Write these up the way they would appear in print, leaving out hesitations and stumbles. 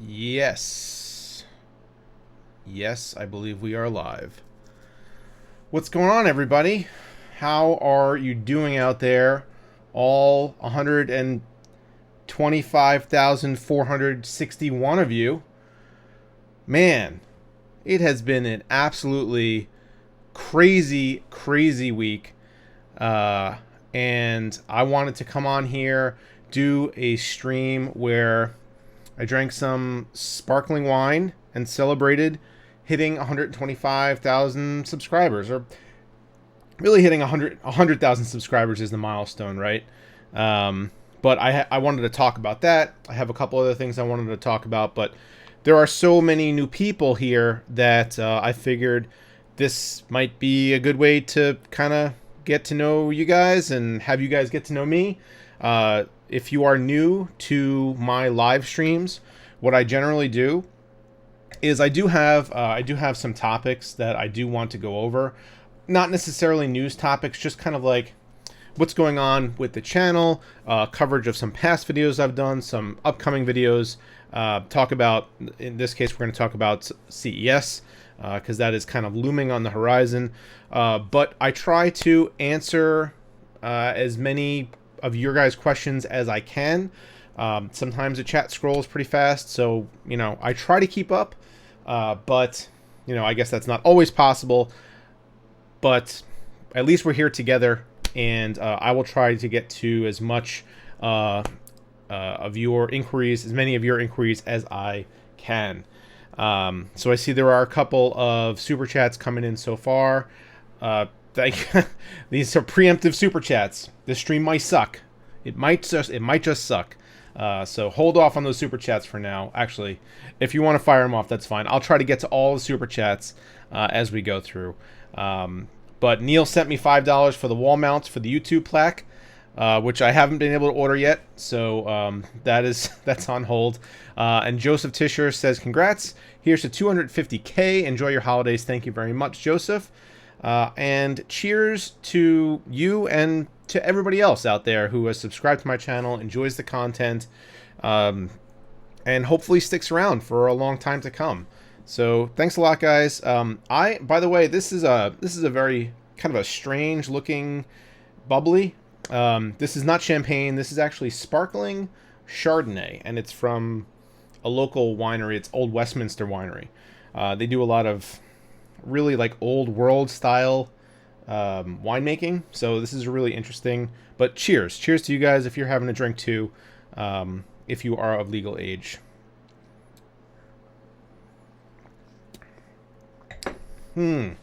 Yes. Yes, I believe we are live. What's going on, everybody? How are you doing out there? All 125,461 of you. Man, it has been an absolutely crazy, crazy week. Uh, and I wanted to come on here, do a stream where I drank some sparkling wine and celebrated hitting 125,000 subscribers, or really hitting 100,000 subscribers is the milestone, right? But I wanted to talk about that. I have a couple other things I wanted to talk about, but there are so many new people here that I figured this might be a good way to kind of get to know you guys and have you guys get to know me. If you are new to my live streams, what I generally do is I do have some topics that I do want to go over. Not necessarily news topics, just kind of like what's going on with the channel, coverage of some past videos I've done, some upcoming videos. Talk about, in this case, we're going to talk about CES, because that is kind of looming on the horizon. But I try to answer as many of your guys' questions as I can. Sometimes the chat scrolls pretty fast, so I try to keep up. But I guess that's not always possible. But at least we're here together, and I will try to get to as much of your inquiries, as many of your inquiries as I can. So I see there are a couple of super chats coming in so far. These are preemptive super chats. This stream might suck. It might just suck. So hold off on those super chats for now. Actually, if you want to fire them off, that's fine. I'll try to get to all the super chats as we go through. But Neil sent me $5 for the wall mounts for the YouTube plaque, which I haven't been able to order yet. So that's on hold. And Joseph Tischer says, "Congrats! Here's to 250K. Enjoy your holidays." Thank you very much, Joseph. And cheers to you and to everybody else out there who has subscribed to my channel, enjoys the content, and hopefully sticks around for a long time to come. So thanks a lot, guys. By the way, this is a very kind of a strange looking bubbly. This is not champagne. This is actually sparkling Chardonnay, and it's from a local winery. It's Old Westminster Winery. They do a lot of really like old world style winemaking, so this is really interesting. But cheers to you guys if you're having a drink too, if you are of legal age. That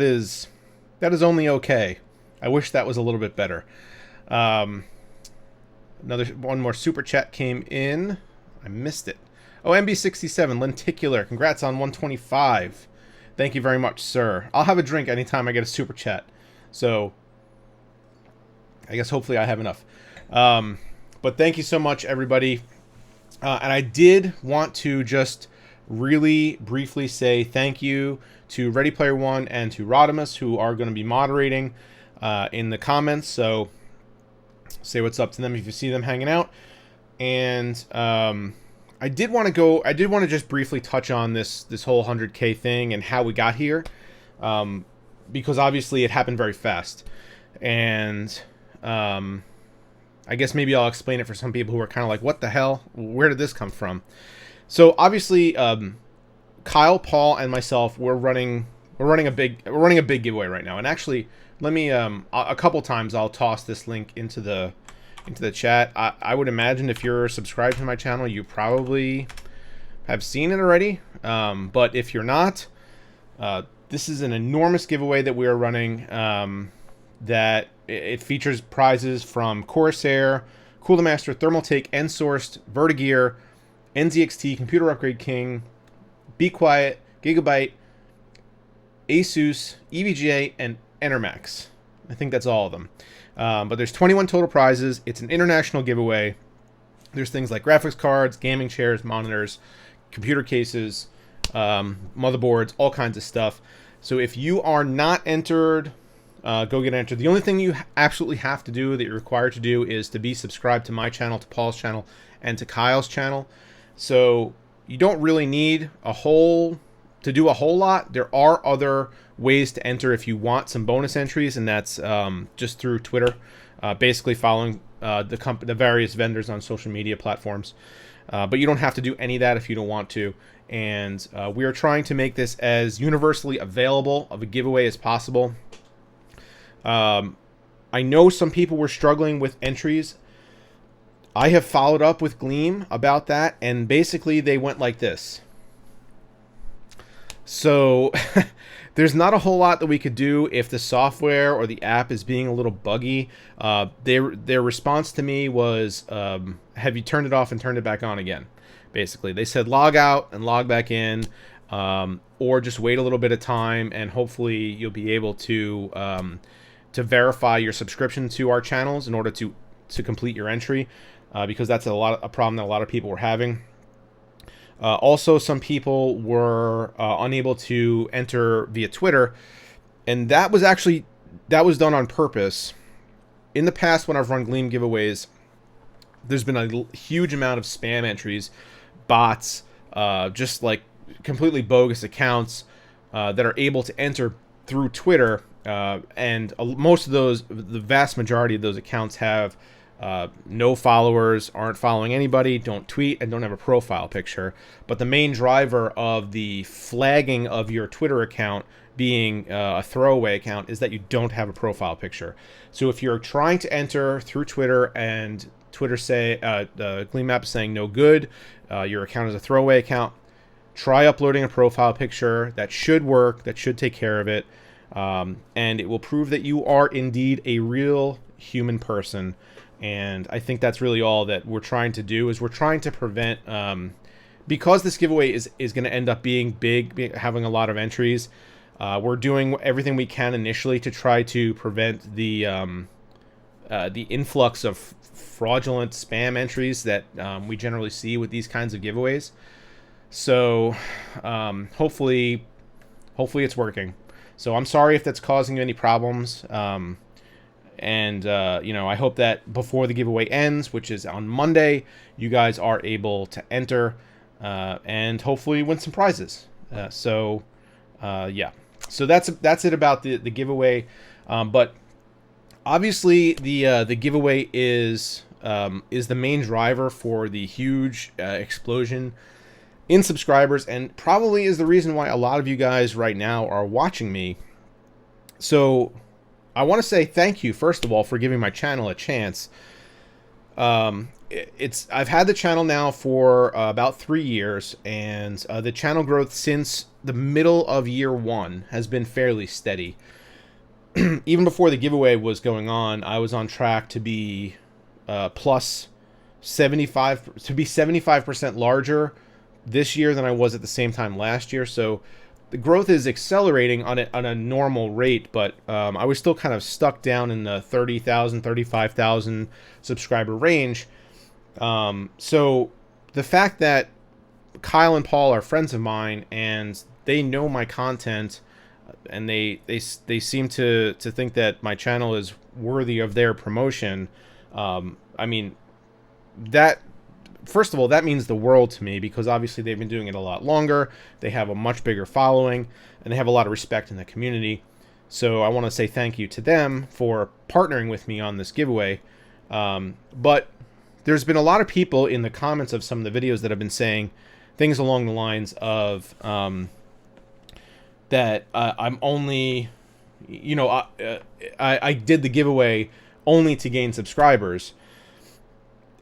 is only okay. I wish that was a little bit better. One more super chat came in. I missed it. Oh, MB67 lenticular. Congrats on 125. Thank you very much, sir. I'll have a drink anytime I get a super chat. So I guess hopefully I have enough. But thank you so much, everybody. And I did want to just really briefly say thank you to Ready Player One and to Rodimus, who are going to be moderating in the comments. So say what's up to them if you see them hanging out. And I did want to just briefly touch on this whole 100K thing and how we got here, because obviously it happened very fast, and I guess maybe I'll explain it for some people who are kind of like, what the hell? Where did this come from? So obviously, Kyle, Paul, and myself, we're running a big giveaway right now. And actually, let me a couple times I'll toss this link into the chat. I would imagine if you're subscribed to my channel, you probably have seen it already. But if you're not, this is an enormous giveaway that we are running. That it features prizes from Corsair, Coolmaster, Thermaltake, N-Sourced, Vertigear, NZXT, Computer Upgrade King, Be Quiet, Gigabyte, Asus, EVGA, and Enermax. I think that's all of them. But there's 21 total prizes. It's an international giveaway. There's things like graphics cards, gaming chairs, monitors, computer cases, motherboards, all kinds of stuff. So if you are not entered, go get entered. The only thing you absolutely have to do, that you're required to do, is to be subscribed to my channel, to Paul's channel, and to Kyle's channel. So you don't really need to do a whole lot. There are other ways to enter if you want some bonus entries, and that's just through Twitter, basically following the various vendors on social media platforms. But you don't have to do any of that if you don't want to. And we are trying to make this as universally available of a giveaway as possible. I know some people were struggling with entries. I have followed up with Gleam about that, and basically they went like this. So there's not a whole lot that we could do if the software or the app is being a little buggy. Their response to me was, have you turned it off and turned it back on again? Basically, they said log out and log back in, or just wait a little bit of time, and hopefully you'll be able to verify your subscription to our channels in order to complete your entry, because that's a problem that a lot of people were having. Also, some people were unable to enter via Twitter, and that was done on purpose. In the past, when I've run Gleam giveaways, there's been a huge amount of spam entries, bots, just like completely bogus accounts that are able to enter through Twitter, and most of those, the vast majority of those accounts have no followers, aren't following anybody, don't tweet, and don't have a profile picture. But the main driver of the flagging of your Twitter account being a throwaway account is that you don't have a profile picture. So if you're trying to enter through Twitter and Twitter the Gleam app is saying no good, your account is a throwaway account, try uploading a profile picture. That should work. That should take care of it. And it will prove that you are indeed a real human person. And I think that's really all that we're trying to do, is we're trying to prevent, because this giveaway is going to end up being big, having a lot of entries. We're doing everything we can initially to try to prevent the influx of fraudulent spam entries that we generally see with these kinds of giveaways. So hopefully it's working. So I'm sorry if that's causing you any problems. I hope that before the giveaway ends, which is on Monday, you guys are able to enter and hopefully win some prizes. So that's it about the giveaway. But obviously the giveaway is the main driver for the huge explosion in subscribers, and probably is the reason why a lot of you guys right now are watching me. So I want to say thank you, first of all, for giving my channel a chance. I've had the channel now for about 3 years, and the channel growth since the middle of year 1 has been fairly steady. Even before the giveaway was going on, I was on track to be plus 75% larger this year than I was at the same time last year. So the growth is accelerating on a normal rate, but I was still kind of stuck down in the 30,000, 35,000 subscriber range. So the fact that Kyle and Paul are friends of mine and they know my content, and they seem to think that my channel is worthy of their promotion. I mean, that, first of all, that means the world to me, because obviously they've been doing it a lot longer. They have a much bigger following, and they have a lot of respect in the community. So I want to say thank you to them for partnering with me on this giveaway. But there's been a lot of people in the comments of some of the videos that have been saying things along the lines of that I'm only, I did the giveaway only to gain subscribers.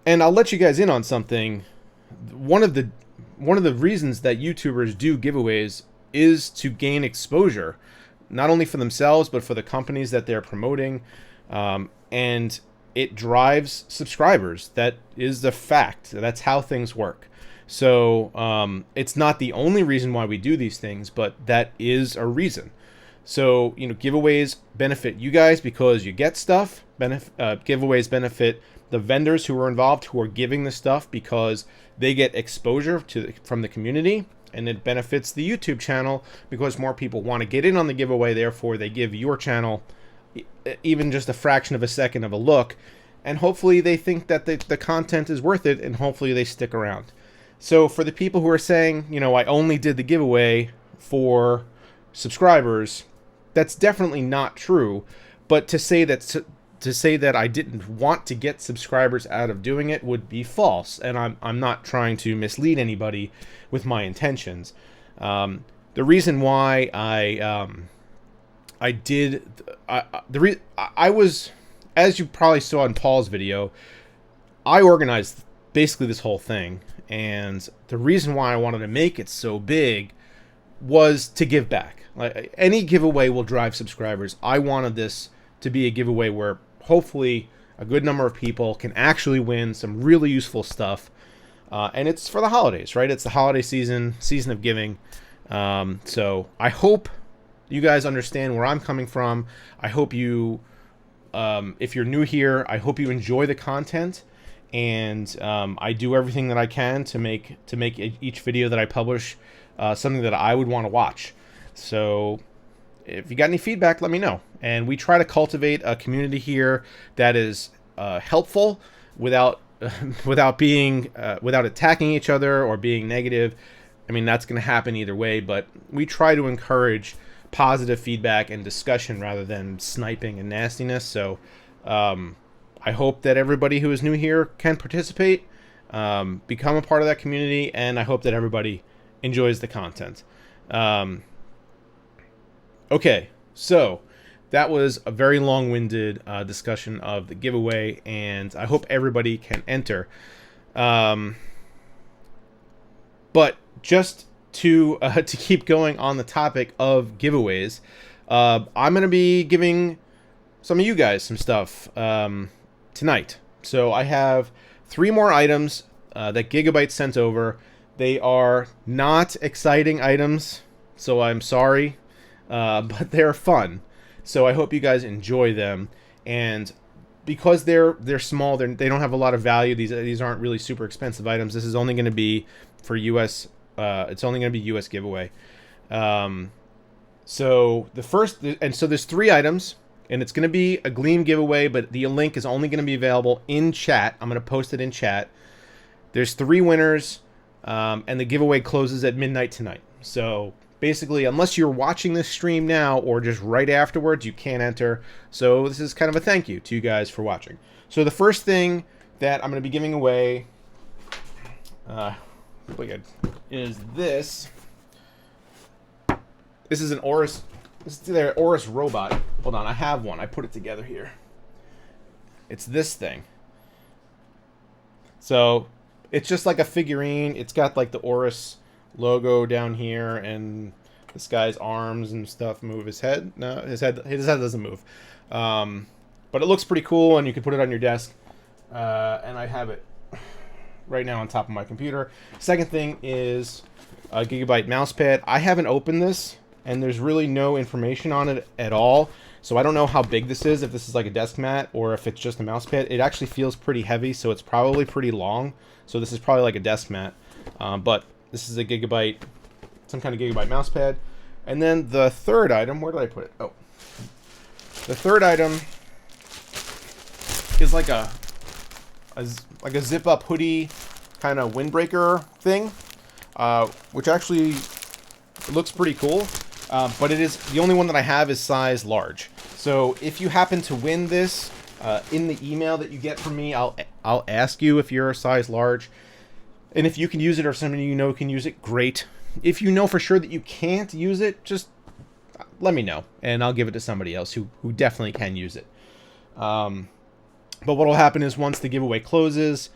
And I'll let you guys in on something. One of the reasons that YouTubers do giveaways is to gain exposure, not only for themselves, but for the companies that they're promoting. And it drives subscribers. That is the fact. That's how things work. So it's not the only reason why we do these things, but that is a reason. So, giveaways benefit you guys because you get stuff. Giveaways benefit the vendors who are involved, who are giving the stuff, because they get exposure from the community, and it benefits the YouTube channel because more people want to get in on the giveaway. Therefore, they give your channel even just a fraction of a second of a look, and hopefully they think that the content is worth it, and hopefully they stick around. So for the people who are saying, you know, I only did the giveaway for subscribers, that's definitely not true. But to say that I didn't want to get subscribers out of doing it would be false, and I'm not trying to mislead anybody with my intentions. The reason why I was, as you probably saw in Paul's video, I organized basically this whole thing, and the reason why I wanted to make it so big was to give back. Like, any giveaway will drive subscribers. I wanted this to be a giveaway where hopefully a good number of people can actually win some really useful stuff. And it's for the holidays, right? It's the holiday season of giving. So I hope you guys understand where I'm coming from. I hope you, if you're new here, I hope you enjoy the content. And I do everything that I can to make each video that I publish something that I would want to watch. So if you got any feedback, let me know. And we try to cultivate a community here that is helpful without without attacking each other or being negative. I mean, that's going to happen either way, but we try to encourage positive feedback and discussion rather than sniping and nastiness. So I hope that everybody who is new here can participate, become a part of that community, and I hope that everybody enjoys the content. Okay, so that was a very long-winded discussion of the giveaway, and I hope everybody can enter. But just to keep going on the topic of giveaways, I'm going to be giving some of you guys some stuff tonight. So I have 3 more items that Gigabyte sent over. They are not exciting items, so I'm sorry, but they're fun. So I hope you guys enjoy them. And because they're small, they don't have a lot of value. These aren't really super expensive items. This is only going to be for US. It's only going to be US giveaway. So there's 3 items, and it's going to be a Gleam giveaway, but the link is only going to be available in chat. I'm going to post it in chat. There's 3 winners, and the giveaway closes at midnight tonight. So basically, unless you're watching this stream now or just right afterwards, you can't enter. So this is kind of a thank you to you guys for watching. So the first thing that I'm going to be giving away is this. This is an Aorus. This is their Aorus robot. Hold on, I have one. I put it together here. It's this thing. So it's just like a figurine. It's got like the Aorus logo down here, and this guy's arms and stuff move. His head doesn't move, but it looks pretty cool, and you can put it on your desk. And I have it right now on top of my computer. Second thing is a Gigabyte mousepad. I haven't opened this, and there's really no information on it at all, so I don't know how big this is, if this is like a desk mat or if it's just a mousepad. It actually feels pretty heavy, so it's probably pretty long, so this is probably like a desk mat, but this is a Gigabyte, some kind of Gigabyte mousepad. And then the third item, where did I put it? Oh. The third item is like a zip-up hoodie kind of windbreaker thing, which actually looks pretty cool. But it is the only one that I have is size large. So if you happen to win this, in the email that you get from me, I'll ask you if you're a size large. And if you can use it or somebody you know can use it, great. If you know for sure that you can't use it, just let me know, and I'll give it to somebody else who definitely can use it. But what will happen is once the giveaway closes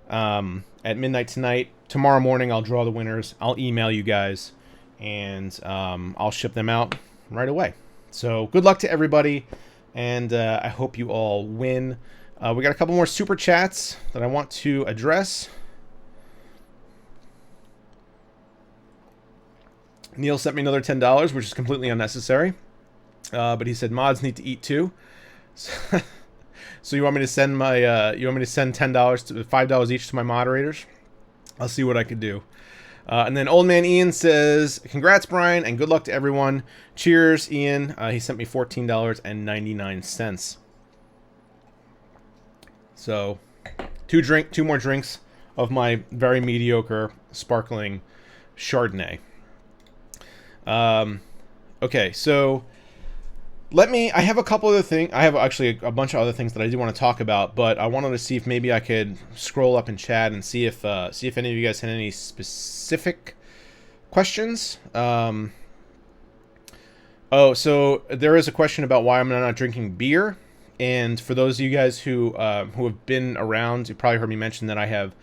at midnight tonight, tomorrow morning I'll draw the winners. I'll email you guys, and I'll ship them out right away. So good luck to everybody, and I hope you all win. We got a couple more super chats that I want to address. Neil sent me another $10, which is completely unnecessary. But he said mods need to eat too. So you want me to send my $10 to $5 each to my moderators? I'll see what I could do. And then Old Man Ian says, congrats, Brian, and good luck to everyone. Cheers, Ian. He sent me $14.99. So two more drinks of my very mediocre sparkling Chardonnay. Okay, so I have a couple other things. I have actually a bunch of other things that I do want to talk about, but I wanted to see if maybe I could scroll up in chat and see if any of you guys had any specific questions. Oh, so there is a question about why I'm not drinking beer. And for those of you guys who have been around, you probably heard me mention that I have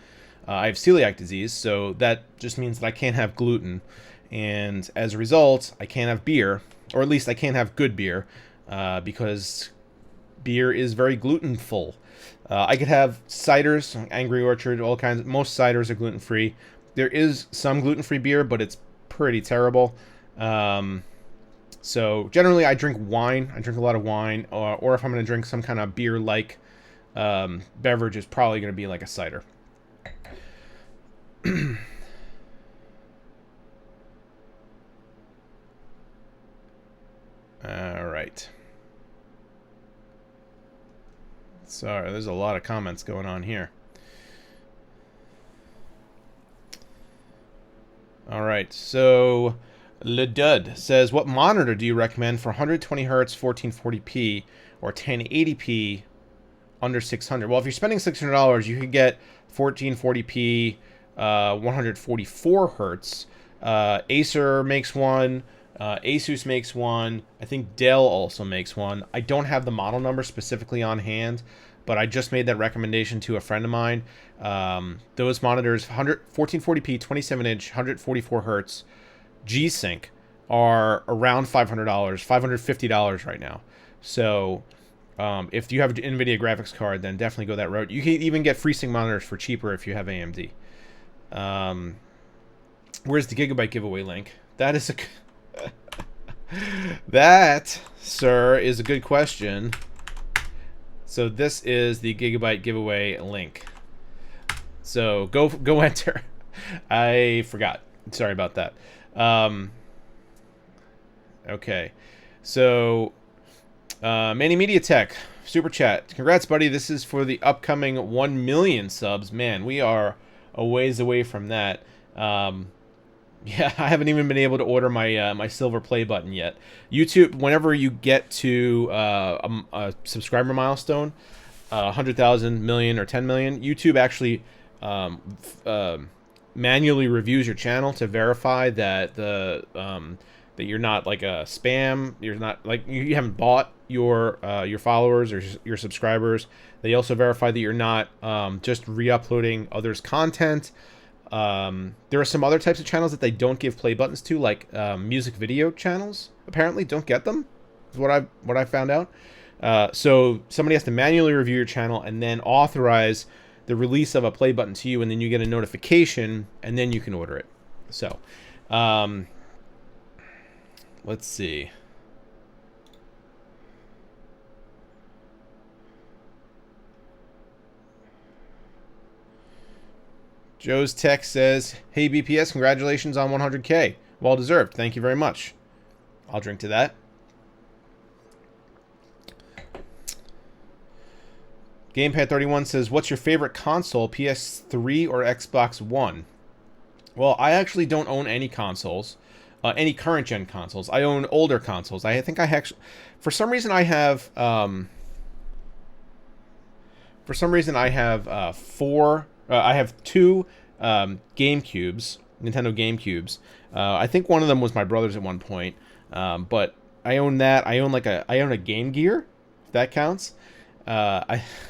celiac disease. So that just means that I can't have gluten, and as a result, I can't have beer, or at least I can't have good beer, because beer is very gluten-full. I could have ciders, Angry Orchard, all kinds. Most ciders are gluten-free. There is some gluten-free beer, but it's pretty terrible. So generally, I drink wine. I drink a lot of wine, or if I'm going to drink some kind of beer-like beverage, it's probably going to be like a cider. All right. Sorry, there's a lot of comments going on here. All right, so Le Dud says, what monitor do you recommend for 120 hertz 1440p or 1080p under 600? Well, if you're spending $600, you could get 1440p 144 hertz. Acer makes one. Asus makes one. I think Dell also makes one. I don't have the model number specifically on hand, but I just made that recommendation to a friend of mine. Those monitors, 1440p, 27-inch, 144 hertz, G-Sync, are around $500, $550 right now. So if you have an NVIDIA graphics card, then definitely go that route. You can even get FreeSync monitors for cheaper if you have AMD. Where's the Gigabyte giveaway link? That is a... That, sir, is a good question. So this is the Gigabyte giveaway link. So go enter. I forgot. Sorry about that. Okay. So Manny Media Tech super chat. Congrats, buddy. This is for the upcoming 1 million subs. Man, we are a ways away from that. Yeah, I haven't even been able to order my my silver play button yet. YouTube, whenever you get to a subscriber milestone, 100,000, million, or 10 million, YouTube actually manually reviews your channel to verify that that you're not like a spam. You're not like you haven't bought your followers or your subscribers. They also verify that you're not just re-uploading others' content. There are some other types of channels that they don't give play buttons to, like music video channels. Apparently, don't get them. Is what I found out. So somebody has to manually review your channel and then authorize the release of a play button to you, and then you get a notification, and then you can order it. So, let's see. Joe's text says, hey BPS, congratulations on 100K. Well deserved. Thank you very much. I'll drink to that. Gamepad31 says, what's your favorite console, PS3 or Xbox One? Well, I actually don't own any consoles, any current gen consoles. I own older consoles. I think I actually, for some reason I have I have two GameCubes, Nintendo GameCubes. I think one of them was my brother's at one point, but I own that. I own a Game Gear, if that counts.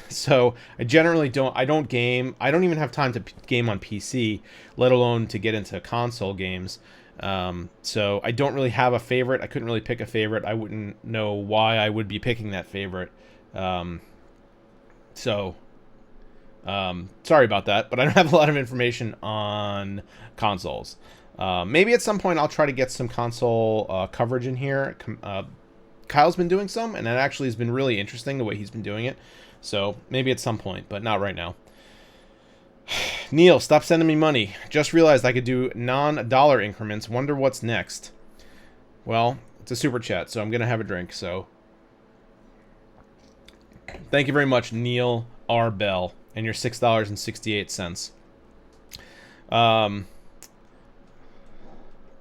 So I generally don't game. I don't even have time to game on PC, let alone to get into console games. So I don't really have a favorite. I couldn't really pick a favorite. I wouldn't know why I would be picking that favorite. Sorry about that, but I don't have a lot of information on consoles. Maybe at some point I'll try to get some console coverage in here. Kyle's been doing some, and that actually has been really interesting, the way he's been doing it. So maybe at some point, but not right now. Neil, stop sending me money. Just realized I could do non-dollar increments. Wonder what's next. Well, it's a super chat, so I'm going to have a drink. So thank you very much, Neil R. Bell, and your $6.68. Um,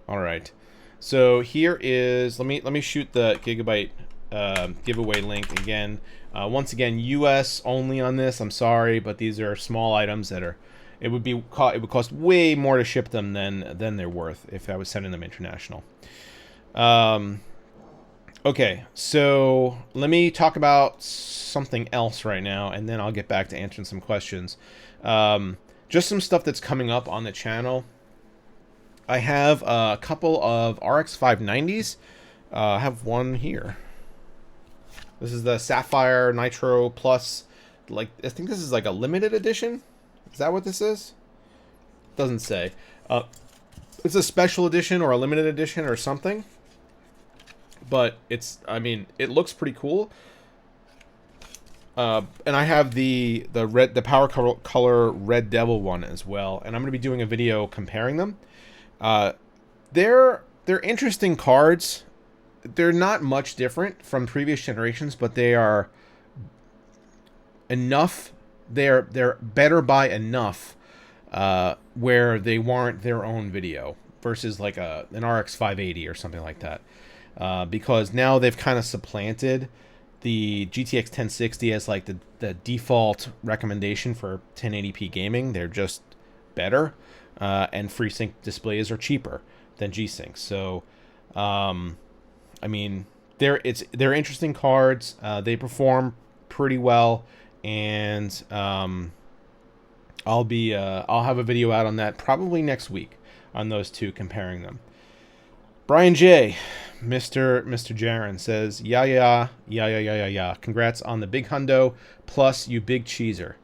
all right. So here is let me shoot the Gigabyte giveaway link again. Once again, U.S. only on this. I'm sorry, but these are small items that are. It would cost way more to ship them than they're worth if I was sending them international. Okay, so let me talk about something else right now, and then I'll get back to answering some questions. Just some stuff that's coming up on the channel. I have a couple of RX 590s. I have one here. This is the Sapphire Nitro Plus. Like, I think this is like a limited edition. Is that what this is? Doesn't say. It's a special edition or a limited edition or something. But it's, I mean, it looks pretty cool. And I have the Power Color Red Devil one as well, and I'm going to be doing a video comparing them. They're interesting cards. They're not much different from previous generations, but they are enough. They're better by enough where they warrant their own video versus like an RX 580 or something like that. Because now they've kind of supplanted the GTX 1060 as like the default recommendation for 1080p gaming. They're just better, and FreeSync displays are cheaper than G-Sync. So, I mean, they're interesting cards. They perform pretty well, and I'll have a video out on that probably next week on those two, comparing them. Brian J, Mr. Jaron says, yeah. Congrats on the big hundo, plus you big cheeser.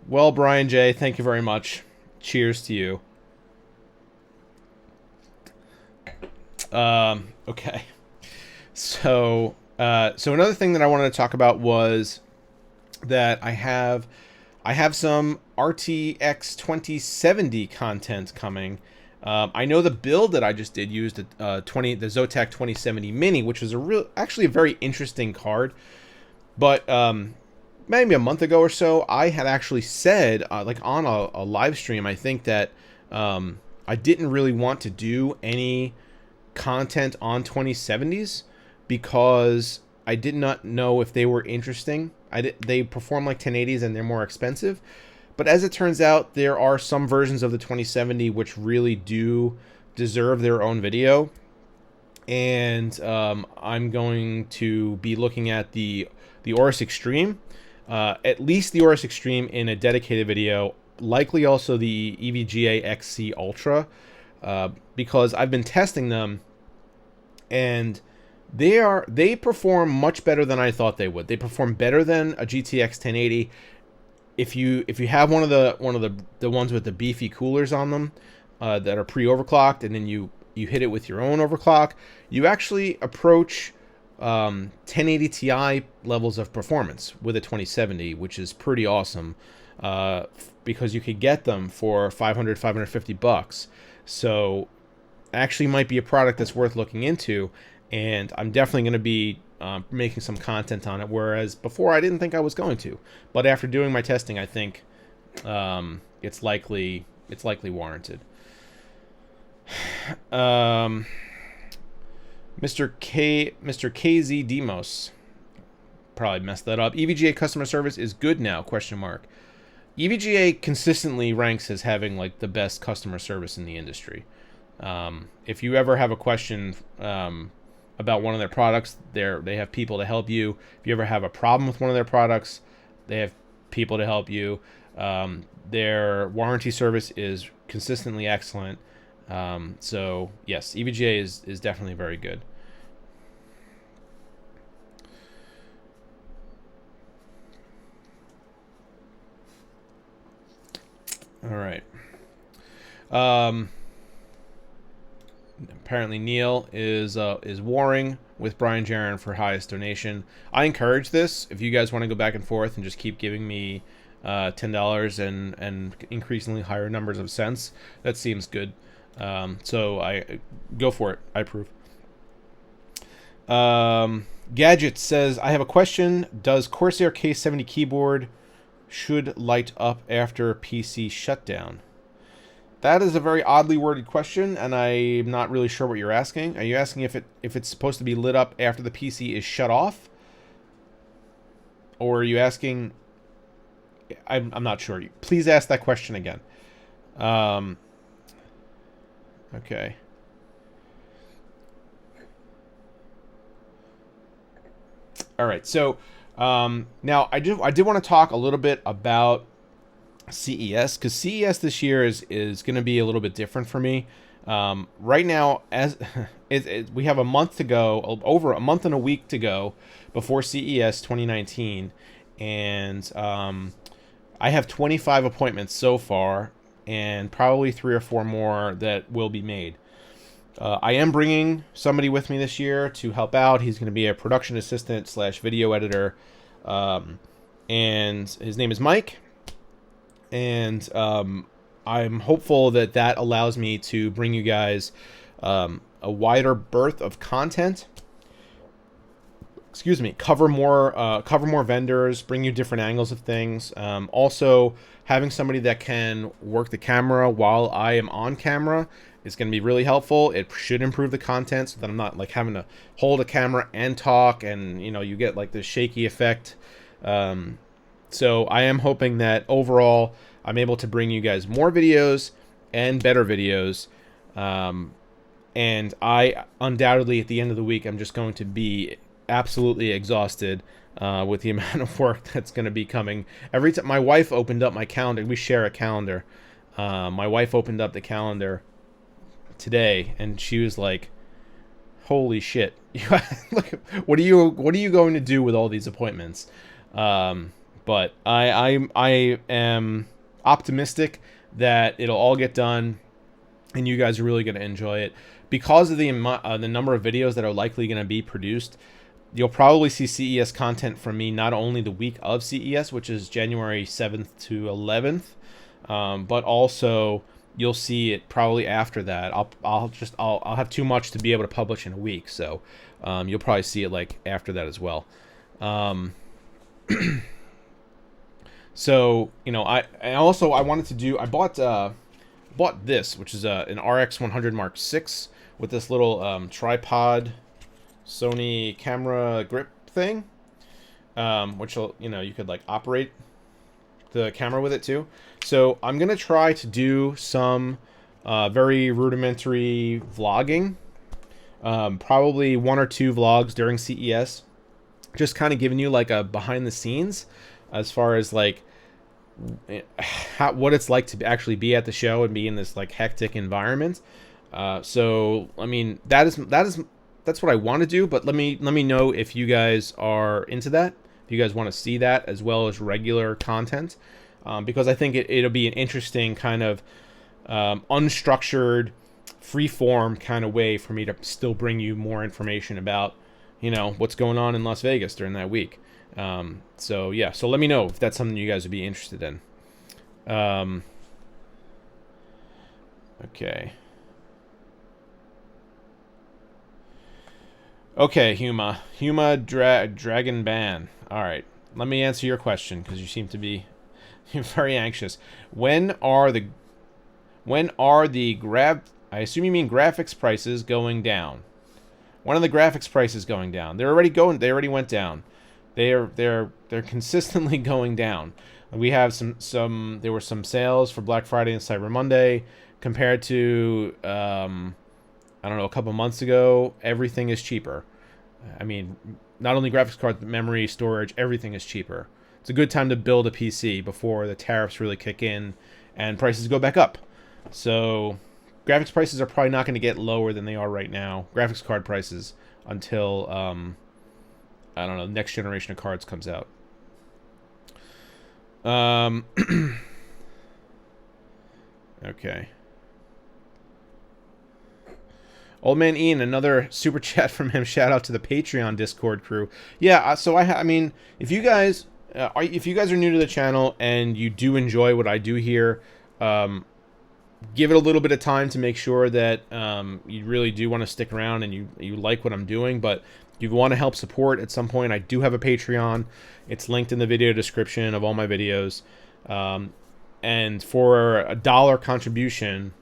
Well, Brian J, thank you very much. Cheers to you. Okay. So another thing that I wanted to talk about was that I have some RTX 2070 content coming. I know the build that I just did used the Zotac 2070 Mini, which was actually a very interesting card. But maybe a month ago or so, I had actually said, like on a live stream, I think that I didn't really want to do any content on 2070s because I did not know if they were interesting. They perform like 1080s and they're more expensive. But as it turns out, there are some versions of the 2070 which really do deserve their own video. And I'm going to be looking at the Aorus Extreme, at least the Aorus Extreme in a dedicated video, likely also the EVGA XC Ultra, because I've been testing them, and they perform much better than I thought they would. They perform better than a GTX 1080. If you have one of the ones with the beefy coolers on them that are pre-overclocked, and then you hit it with your own overclock, you actually approach 1080 Ti levels of performance with a 2070, which is pretty awesome, because you could get them for $550. So actually might be a product that's worth looking into, and I'm definitely going to be making some content on it, whereas before I didn't think I was going to. But after doing my testing, I think it's likely warranted. Mr. KZ Demos, probably messed that up. EVGA customer service is good now? ? EVGA consistently ranks as having like the best customer service in the industry. If you ever have a question about one of their products, they have people to help you. If you ever have a problem with one of their products, they have people to help you. Their warranty service is consistently excellent. So yes, EVGA is definitely very good. All right. Apparently Neil is warring with Brian Jaron for highest donation. I encourage this. If you guys want to go back and forth and just keep giving me $10 and increasingly higher numbers of cents, that seems good. So I go for it. I approve. Gadget says, I have a question. Does Corsair K70 keyboard should light up after PC shutdown? That is a very oddly worded question, and I'm not really sure what you're asking. Are you asking if it's supposed to be lit up after the PC is shut off, or are you asking? I'm not sure. Please ask that question again. Okay. All right. So now I did want to talk a little bit about CES, because CES this year is going to be a little bit different for me. Right now, as we have a month to go, over a month and a week to go before CES 2019, and I have 25 appointments so far, and probably 3 or 4 more that will be made. I am bringing somebody with me this year to help out. He's going to be a production assistant / video editor, and his name is Mike. And I'm hopeful that that allows me to bring you guys a wider berth of content. Excuse me, cover more vendors, bring you different angles of things. Also, having somebody that can work the camera while I am on camera is going to be really helpful. It should improve the content so that I'm not like having to hold a camera and talk, and you get like the shaky effect. So I am hoping that overall I'm able to bring you guys more videos and better videos. And I undoubtedly at the end of the week I'm just going to be absolutely exhausted with the amount of work that's going to be coming. Every time my wife opened up my calendar, we share a calendar. My wife opened up the calendar today and she was like, "Holy shit! Look, what are you going to do with all these appointments?" But I am optimistic that it'll all get done, and you guys are really going to enjoy it because of the number of videos that are likely going to be produced. You'll probably see CES content from me not only the week of CES, which is January 7th to 11th, but also you'll see it probably after that. I'll have too much to be able to publish in a week, so you'll probably see it like after that as well. So I wanted to do. I bought this, which is an RX 100 Mark VI with this little tripod Sony camera grip thing, which you could like operate the camera with it too. So I'm gonna try to do some very rudimentary vlogging, probably 1 or 2 vlogs during CES, just kind of giving you like a behind the scenes as far as like what it's like to actually be at the show and be in this like hectic environment. So I mean that's what I want to do, but let me know if you guys are into that, if you guys want to see that as well as regular content, because I think it'll be an interesting kind of unstructured, free-form kind of way for me to still bring you more information about what's going on in Las Vegas during that week. So yeah, so let me know if that's something you guys would be interested in. Okay, Huma Dragon Ban. All right, let me answer your question because you seem to be very anxious. When are the I assume you mean graphics prices going down? When are the graphics prices going down? They already went down. They're consistently going down. We have there were some sales for Black Friday and Cyber Monday compared to I don't know, a couple months ago. Everything is cheaper. I mean, not only graphics cards, but memory, storage, everything is cheaper. It's a good time to build a PC before the tariffs really kick in and prices go back up. So graphics prices are probably not going to get lower than they are right now. Graphics card prices until I don't know, next generation of cards comes out. Okay. Old Man Ian, another super chat from him. Shout out to the Patreon Discord crew. Yeah, so I mean, if you guys are new to the channel and you do enjoy what I do here, give it a little bit of time to make sure that you really do want to stick around and you like what I'm doing. But if you want to help support at some point, I do have a Patreon. It's linked in the video description of all my videos. And for $1 contribution,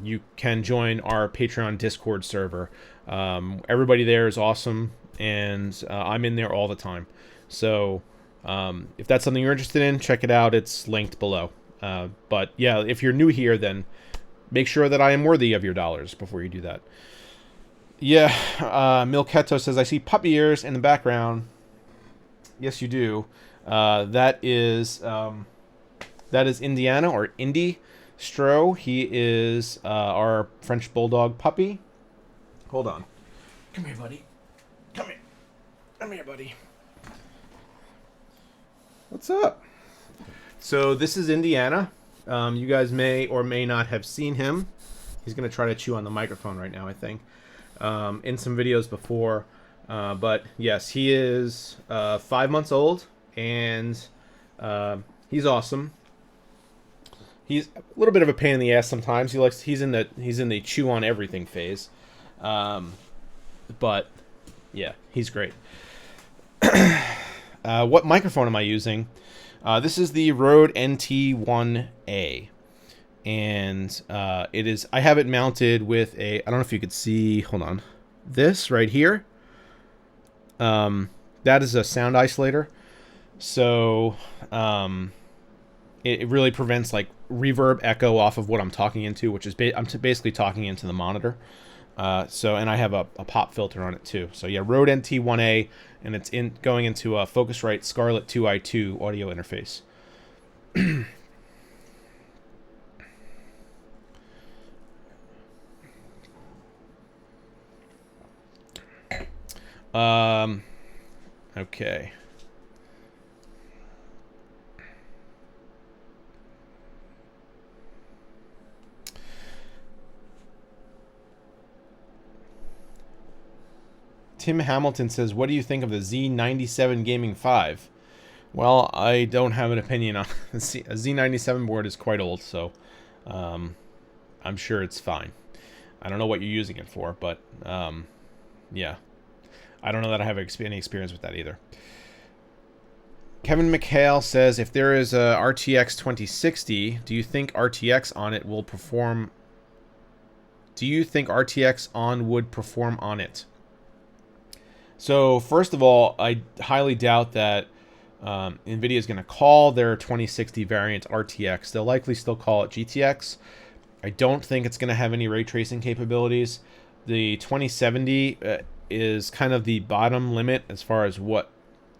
you can join our Patreon Discord server. Everybody there is awesome, and I'm in there all the time. So if that's something you're interested in, check it out. It's linked below. But yeah, if you're new here, then make sure that I am worthy of your dollars before you do that. Yeah, Milketo says, I see puppy ears in the background. Yes, you do. That is Indiana, or Indy Stroh. He is our French Bulldog puppy. Hold on. Come here, buddy. Come here. Come here, buddy. What's up? So this is Indiana. You guys may or may not have seen him. He's going to try to chew on the microphone right now, I think. In some videos before. But yes, he is 5 months old, and he's awesome. He's a little bit of a pain in the ass sometimes. He's in the chew on everything phase. But yeah, he's great. What microphone am I using? This is the Rode NT1A, and it is. I have it mounted with a. I don't know if you could see. Hold on. This right here. That is a sound isolator, so it really prevents like reverb echo off of what I'm talking into, which is I'm basically talking into the monitor. And I have a pop filter on it too. So yeah, Rode NT1A, and it's going into a Focusrite Scarlett 2i2 audio interface. Okay. Tim Hamilton says, what do you think of the Z97 Gaming 5? Well, I don't have an opinion on a Z97 board is quite old, so I'm sure it's fine. I don't know what you're using it for, but yeah. I don't know that I have any experience with that either. Kevin McHale says, if there is a RTX 2060, do you think RTX on it will perform? Do you think RTX on would perform on it? So first of all, I highly doubt that NVIDIA is going to call their 2060 variant RTX. They'll likely still call it GTX. I don't think it's going to have any ray tracing capabilities. The 2070 is kind of the bottom limit as far as what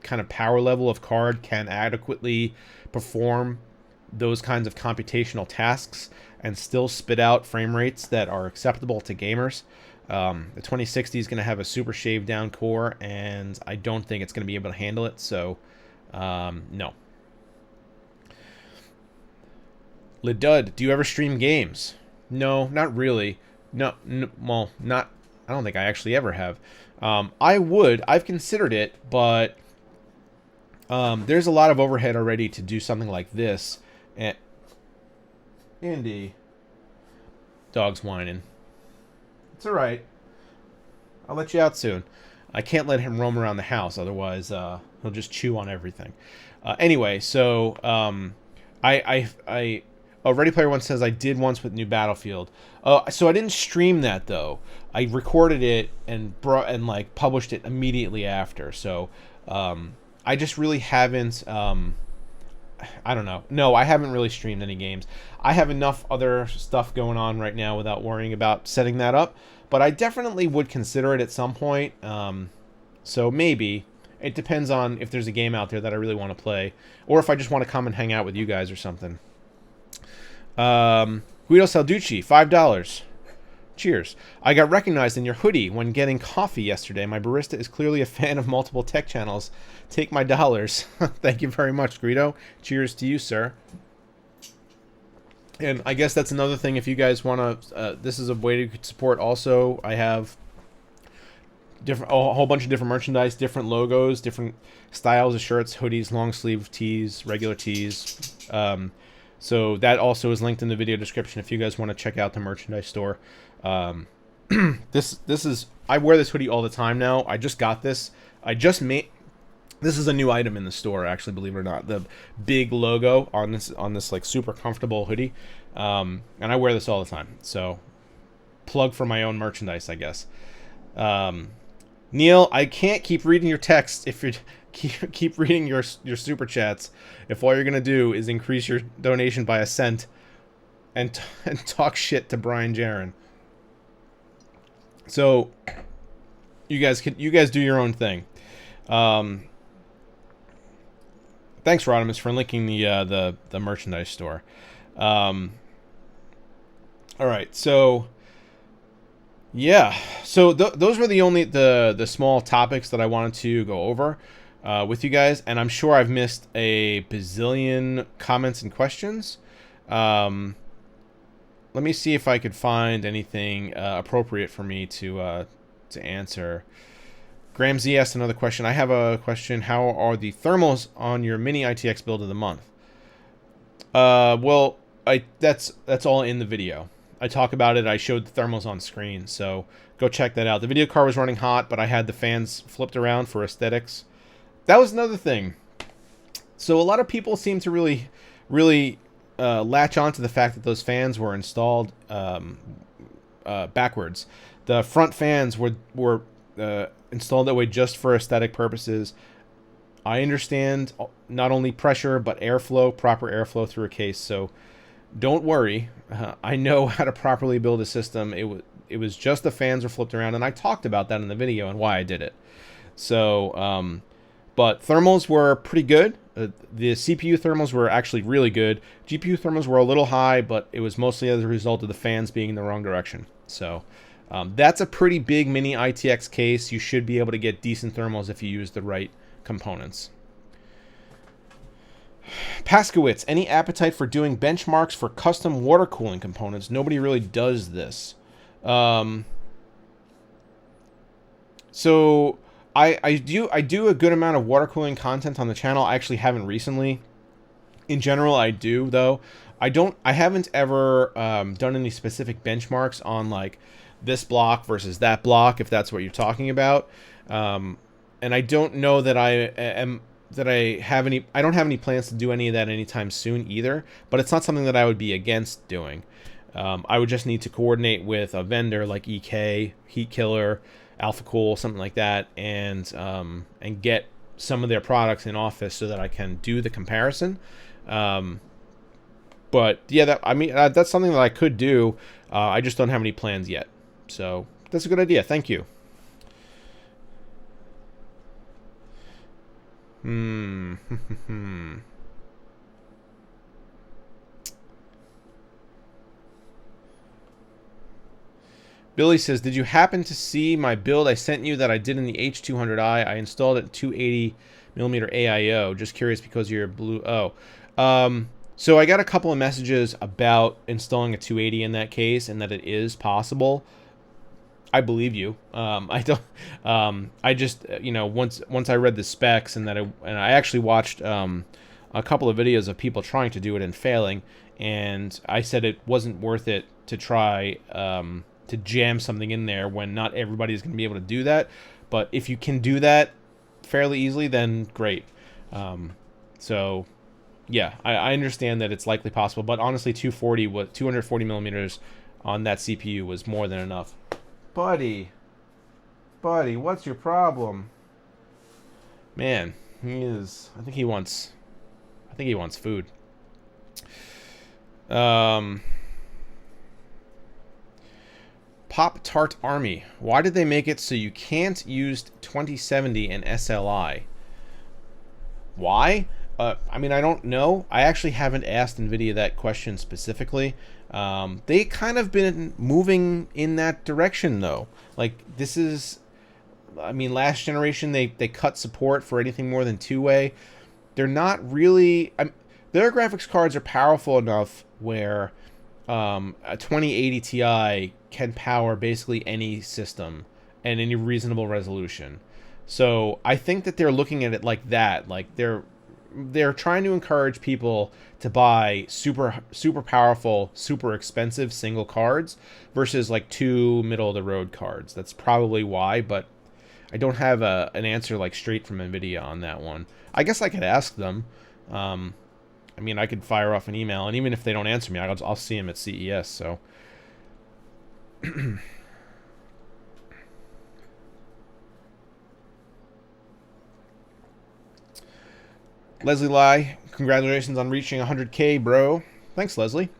kind of power level of card can adequately perform those kinds of computational tasks and still spit out frame rates that are acceptable to gamers. The 2060 is going to have a super shaved down core, and I don't think it's going to be able to handle it, so no. Ledud, do you ever stream games? No, not really. No, well, not. I don't think I actually ever have. I would. I've considered it, but there's a lot of overhead already to do something like this. And Andy, dog's whining. It's all right. I'll let you out soon. I can't let him roam around the house, otherwise he'll just chew on everything. Anyway, so Ready Player One says I did once with New Battlefield. So I didn't stream that though. I recorded it and like published it immediately after. So I just really haven't. I don't know. No, I haven't really streamed any games. I have enough other stuff going on right now without worrying about setting that up. But I definitely would consider it at some point. So maybe. It depends on if there's a game out there that I really want to play, or if I just want to come and hang out with you guys or something. Guido Salducci, $5. Cheers. I got recognized in your hoodie when getting coffee yesterday. My barista is clearly a fan of multiple tech channels. Take my dollars. Thank you very much, Guido. Cheers to you, sir. And I guess that's another thing if you guys want to... this is a way to support also. I have a whole bunch of different merchandise, different logos, different styles of shirts, hoodies, long sleeve tees, regular tees. So that also is linked in the video description if you guys want to check out the merchandise store. This is... I wear this hoodie all the time now. I just got this. I just made... This is a new item in the store, actually, believe it or not. The big logo on this like super comfortable hoodie, and I wear this all the time. So, plug for my own merchandise, I guess. Neil, I can't keep reading your text if you keep reading your super chats. If all you're gonna do is increase your donation by a cent and talk shit to Brian Jaron. So, you guys do your own thing. Thanks, Rodimus, for linking the merchandise store. All right, so yeah, so those were the only the small topics that I wanted to go over with you guys, and I'm sure I've missed a bazillion comments and questions. Let me see if I could find anything appropriate for me to answer. Graham Z asked another question. I have a question. How are the thermals on your mini ITX build of the month? Well, that's all in the video. I talk about it. I showed the thermals on screen, so go check that out. The video card was running hot, but I had the fans flipped around for aesthetics. That was another thing. So a lot of people seem to really latch on to the fact that those fans were installed backwards. The front fans were installed that way just for aesthetic purposes. I understand not only pressure but airflow, proper airflow through a case. So don't worry. I know how to properly build a system. It was just the fans were flipped around, and I talked about that in the video and why I did it. So, but thermals were pretty good. The CPU thermals were actually really good. GPU thermals were a little high, but it was mostly as a result of the fans being in the wrong direction. So. That's a pretty big mini ITX case. You should be able to get decent thermals if you use the right components. Paskowitz, any appetite for doing benchmarks for custom water cooling components? Nobody really does this. So I do a good amount of water cooling content on the channel. I actually haven't recently. In general, I do though. I haven't ever done any specific benchmarks on like this block versus that block, if that's what you're talking about. And I don't know that I don't have any plans to do any of that anytime soon either, but it's not something that I would be against doing. I would just need to coordinate with a vendor like EK, Heat Killer, Alpha Cool, something like that, and get some of their products in office so that I can do the comparison. But yeah, that's something that I could do. I just don't have any plans yet. So that's a good idea. Thank you. Billy says, did you happen to see my build I sent you that I did in the H200i? I installed it at 280mm AIO. Just curious because you're blue. So I got a couple of messages about installing a 280 in that case and that it is possible. I believe you. I don't. I just once I read the specs and I actually watched a couple of videos of people trying to do it and failing, and I said it wasn't worth it to try to jam something in there when not everybody's going to be able to do that. But if you can do that fairly easily, then great. So yeah, I understand that it's likely possible, but honestly, 240 millimeters on that CPU was more than enough. Buddy, what's your problem? Man, he is. I think he wants food. Pop Tart Army. Why did they make it so you can't use 2070 and SLI? Why? I mean, I don't know. I actually haven't asked NVIDIA that question specifically. They kind of been moving in that direction, though. Like, this is... I mean, last generation, they cut support for anything more than two-way. They're not really... their graphics cards are powerful enough where a 2080 Ti can power basically any system and any reasonable resolution. So I think that they're looking at it like that. Like, they're trying to encourage people to buy super powerful, super expensive single cards versus like two middle of the road cards. That's probably why, but I don't have an answer like straight from NVIDIA on that one. I guess I could ask them. I mean, I could fire off an email, and even if they don't answer me, I'll see them at CES. So. Leslie Lai, congratulations on reaching 100K, bro. Thanks, Leslie.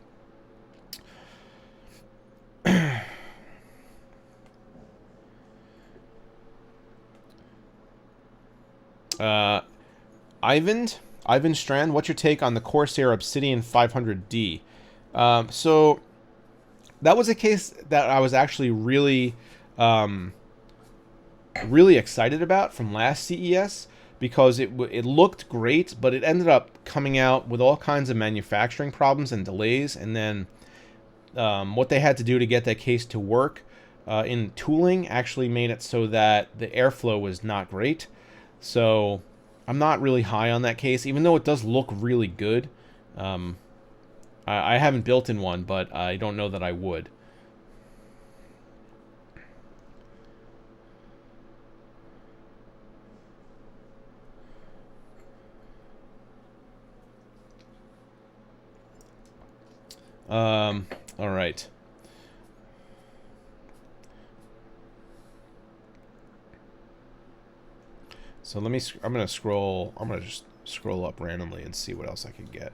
Ivan Strand, what's your take on the Corsair Obsidian 500D? So that was a case that I was actually really excited about from last CES, because it looked great, but it ended up coming out with all kinds of manufacturing problems and delays, and then what they had to do to get that case to work in tooling actually made it so that the airflow was not great. So I'm not really high on that case, even though it does look really good. I haven't built in one, but I don't know that I would. All right. So let me, I'm going to just scroll up randomly and see what else I can get.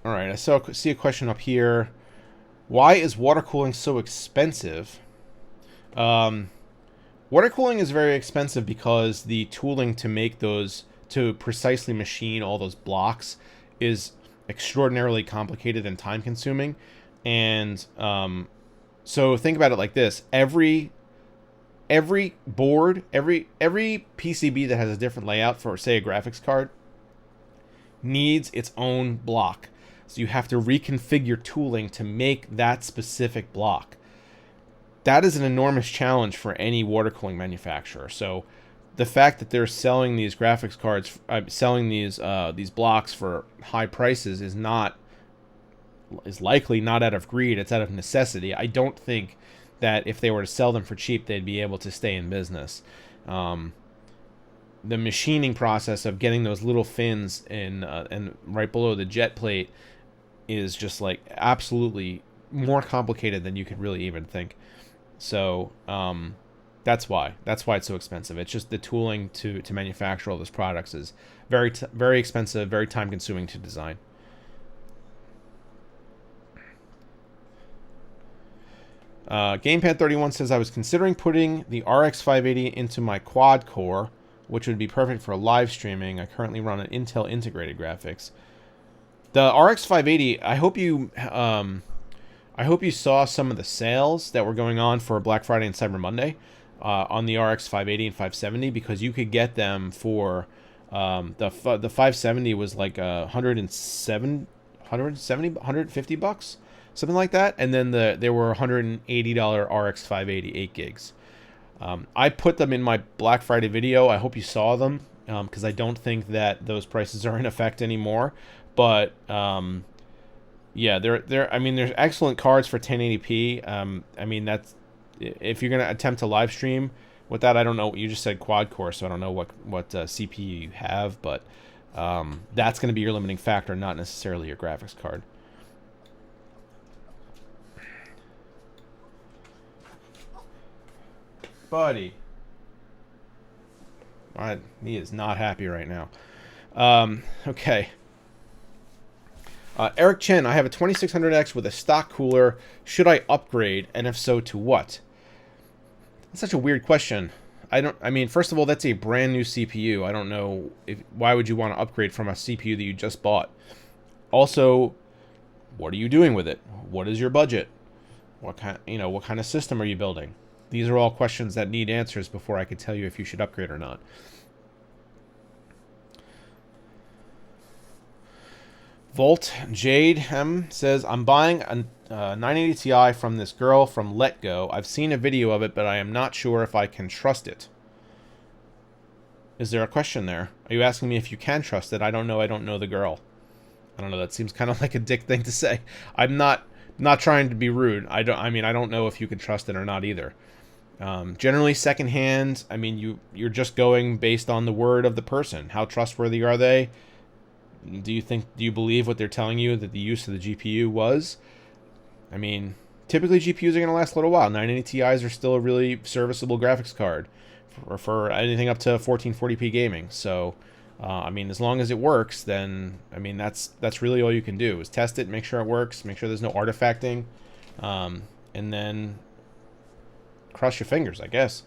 All right, I see a question up here. Why is water cooling so expensive? Water cooling is very expensive because the tooling to make those, to precisely machine all those blocks, is extraordinarily complicated and time consuming. And so think about it like this: every board, every PCB that has a different layout for, say, a graphics card, needs its own block. So you have to reconfigure tooling to make that specific block. That is an enormous challenge for any water cooling manufacturer. So the fact that they're selling these graphics cards, selling these blocks for high prices is likely not out of greed. It's out of necessity. I don't think that if they were to sell them for cheap, they'd be able to stay in business. The machining process of getting those little fins in and right below the jet plate is just like absolutely more complicated than you could really even think. So that's why it's so expensive. It's just the tooling to manufacture all those products is very expensive, very time consuming to design. Gamepad31 says, I was considering putting the RX 580 into my quad core, which would be perfect for live streaming. I currently run an Intel integrated graphics. The RX 580, I hope you saw some of the sales that were going on for Black Friday and Cyber Monday on the RX 580 and 570, because you could get them for the 570 was like 150 bucks, something like that, and then there were $180 RX 580 8 gigs. I put them in my Black Friday video. I hope you saw them, because I don't think that those prices are in effect anymore. But yeah, I mean, there's excellent cards for 1080p. I mean, that's, if you're gonna attempt to live stream with that, I don't know. You just said quad core, so I don't know what CPU you have, but that's gonna be your limiting factor, not necessarily your graphics card. Buddy, he is not happy right now. Okay. Eric Chen, I have a 2600X with a stock cooler. Should I upgrade, and if so, to what? That's such a weird question. I mean, first of all, that's a brand new CPU. I don't know why would you want to upgrade from a CPU that you just bought. Also, what are you doing with it? What is your budget? What kind of system are you building? These are all questions that need answers before I could tell you if you should upgrade or not. Volt Jade M says, I'm buying a 980 Ti from this girl from Letgo. I've seen a video of it, but I am not sure if I can trust it. Is there a question there? Are you asking me if you can trust it? I don't know. I don't know the girl. I don't know. That seems kind of like a dick thing to say. I'm not trying to be rude. I mean, I don't know if you can trust it or not either. Generally, secondhand. I mean, you're just going based on the word of the person. How trustworthy are they? Do you believe what they're telling you that the use of the GPU was? I mean, typically GPUs are going to last a little while. 980 Ti's are still a really serviceable graphics card for anything up to 1440p gaming. So, I mean, as long as it works, then I mean that's really all you can do is test it, make sure it works, make sure there's no artifacting, and then cross your fingers, I guess.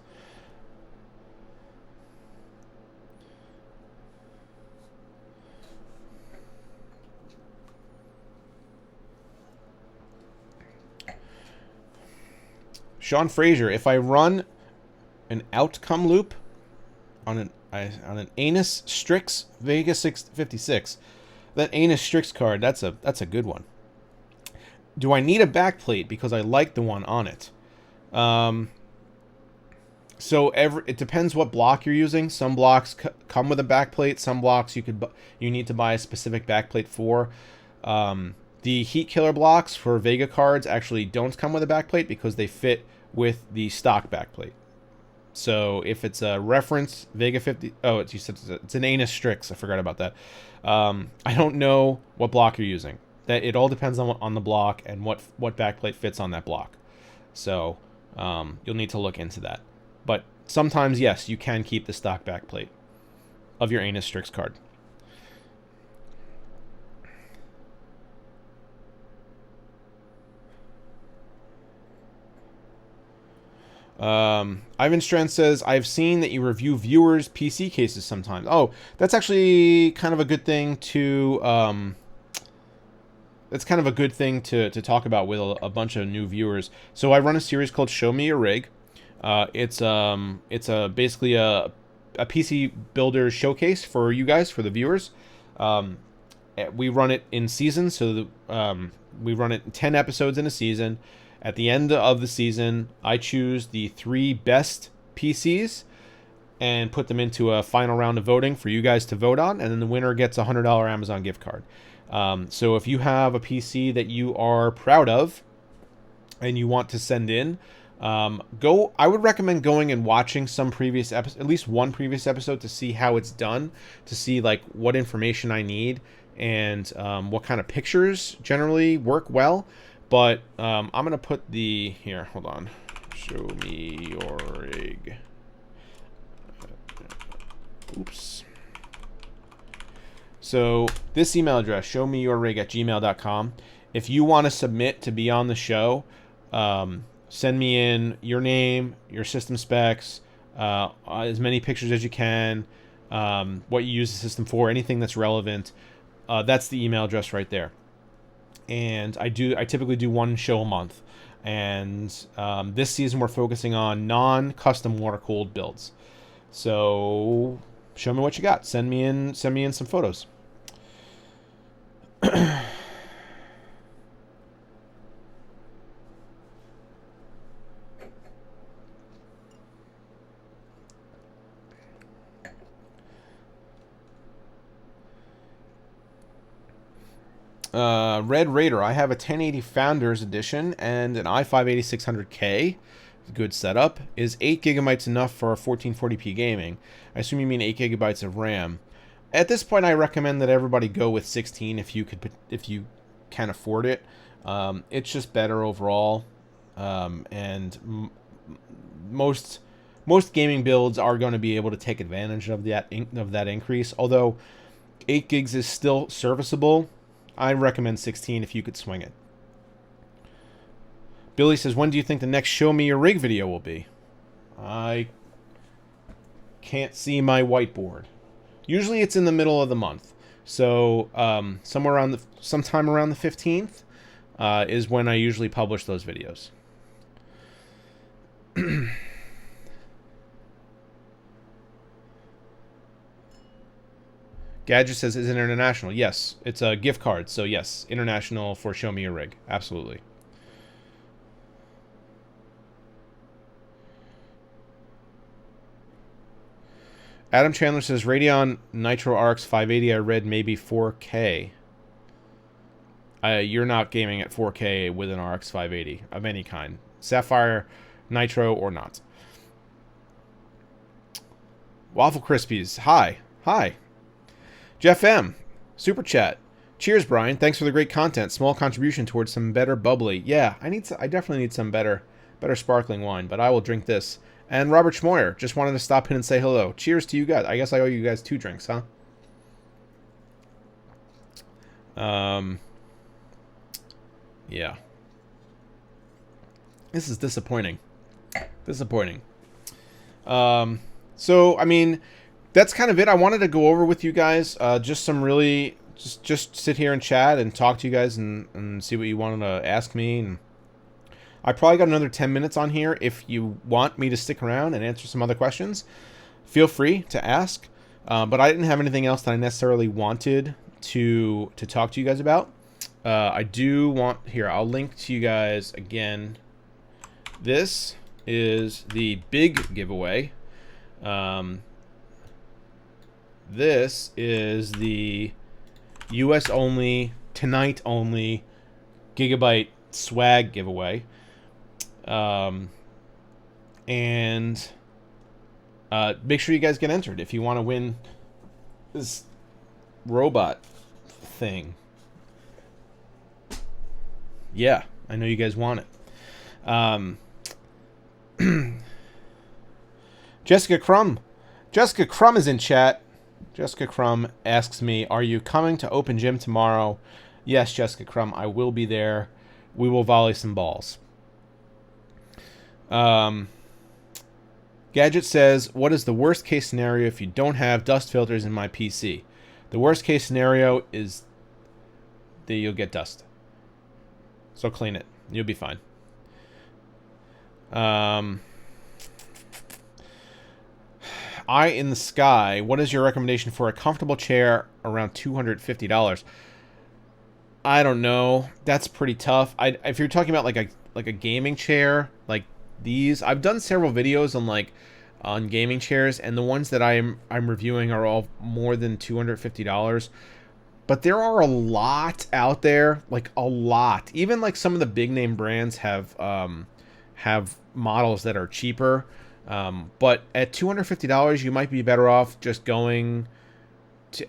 Sean Fraser, if I run an outcome loop on an Anus Strix Vega 656, that Anus Strix card, that's a good one. Do I need a backplate because I like the one on it? So it depends what block you're using. Some blocks come with a backplate. Some blocks you need to buy a specific backplate for. The heat killer blocks for Vega cards actually don't come with a backplate because they fit with the stock backplate. So if it's a reference Vega 50, you said it's an Anus Strix. I forgot about that. I don't know what block you're using. That it all depends on the block and what backplate fits on that block. So you'll need to look into that. But sometimes, yes, you can keep the stock backplate of your Anus Strix card. Ivan Strand says, I've seen that you review viewers' PC cases sometimes. Oh, that's actually kind of a good thing to talk about with a bunch of new viewers. So I run a series called Show Me Your Rig. It's basically a PC builder showcase for you guys, for the viewers. We run it in seasons, so we run it in 10 episodes in a season. At the end of the season, I choose the 3 best PCs and put them into a final round of voting for you guys to vote on, and then the winner gets a $100 Amazon gift card. So if you have a PC that you are proud of and you want to send in, I would recommend going and watching some previous episode, at least one previous episode, to see how it's done, to see like what information I need and what kind of pictures generally work well. But I'm gonna put here. Hold on. Show me your rig. Oops. So this email address, showmeyourrig@gmail.com. If you want to submit to be on the show, send me in your name, your system specs, as many pictures as you can, what you use the system for, anything that's relevant. That's the email address right there. And I typically do one show a month. And this season we're focusing on non-custom water-cooled builds. So show me what you got. Send me in some photos. Red Raider, I have a 1080 Founders Edition and an i5-8600K. Good setup. Is 8 gigabytes enough for 1440p gaming? I assume you mean 8 gigabytes of RAM. At this point, I recommend that everybody go with 16 if you can afford it. It's just better overall, and most gaming builds are going to be able to take advantage of that increase. Although 8 gigs is still serviceable, I recommend 16 if you could swing it. Billy says, when do you think the next Show Me Your Rig video will be? I can't see my whiteboard. Usually it's in the middle of the month. So sometime around the 15th is when I usually publish those videos. Gadget says, is it international? Yes, it's a gift card. So yes, international for Show Me Your Rig. Absolutely. Adam Chandler says Radeon Nitro RX 580. I read maybe 4K. You're not gaming at 4K with an RX 580 of any kind, Sapphire, Nitro, or not. Waffle Krispies. Hi. Jeff M. Super chat. Cheers, Brian. Thanks for the great content. Small contribution towards some better bubbly. Yeah, I definitely need some better sparkling wine, but I will drink this. And Robert Schmoyer just wanted to stop in and say hello. Cheers to you guys. I guess I owe you guys 2 drinks, huh? Yeah. This is disappointing. So, I mean, that's kind of it. I wanted to go over with you guys just some really... Just sit here and chat and talk to you guys and see what you wanted to ask me. And I probably got another 10 minutes on here. If you want me to stick around and answer some other questions, feel free to ask. But I didn't have anything else that I necessarily wanted to talk to you guys about. I do want... Here, I'll link to you guys again. This is the big giveaway. This is the US only, tonight only, Gigabyte swag giveaway. And make sure you guys get entered if you want to win this robot thing. Yeah, I know you guys want it. Jessica Crumb is in chat. Jessica Crumb asks me, are you coming to Open Gym tomorrow? Yes, Jessica Crumb, I will be there. We will volley some balls. Gadget says, what is the worst case scenario if you don't have dust filters in my PC? The worst case scenario is that you'll get dust. So clean it. You'll be fine. Eye in the Sky, what is your recommendation for a comfortable chair around $250? I don't know. That's pretty tough. If you're talking about like a gaming chair, like these, I've done several videos on gaming chairs, and the ones that I'm reviewing are all more than $250. But there are a lot out there, like a lot. Even like some of the big name brands have models that are cheaper. But at $250, you might be better off just going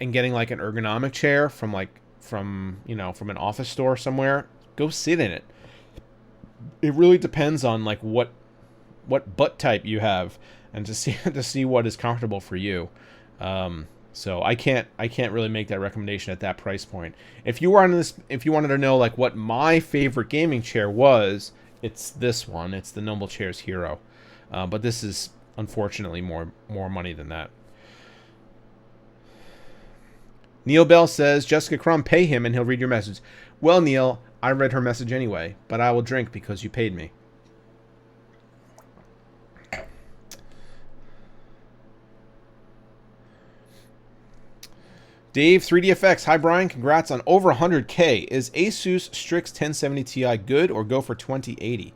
and getting like an ergonomic chair from an office store somewhere. Go sit in it. It really depends on like what butt type you have, and to see what is comfortable for you. So I can't really make that recommendation at that price point. If you wanted to know like what my favorite gaming chair was, it's this one. It's the Noble Chairs Hero. But this is unfortunately more money than that. Neil Bell says, Jessica Crumb, pay him and he'll read your message. Well, Neil, I read her message anyway, but I will drink because you paid me. Dave 3DFX, hi Brian, congrats on over 100K. Is Asus Strix 1070 Ti good, or go for 2080?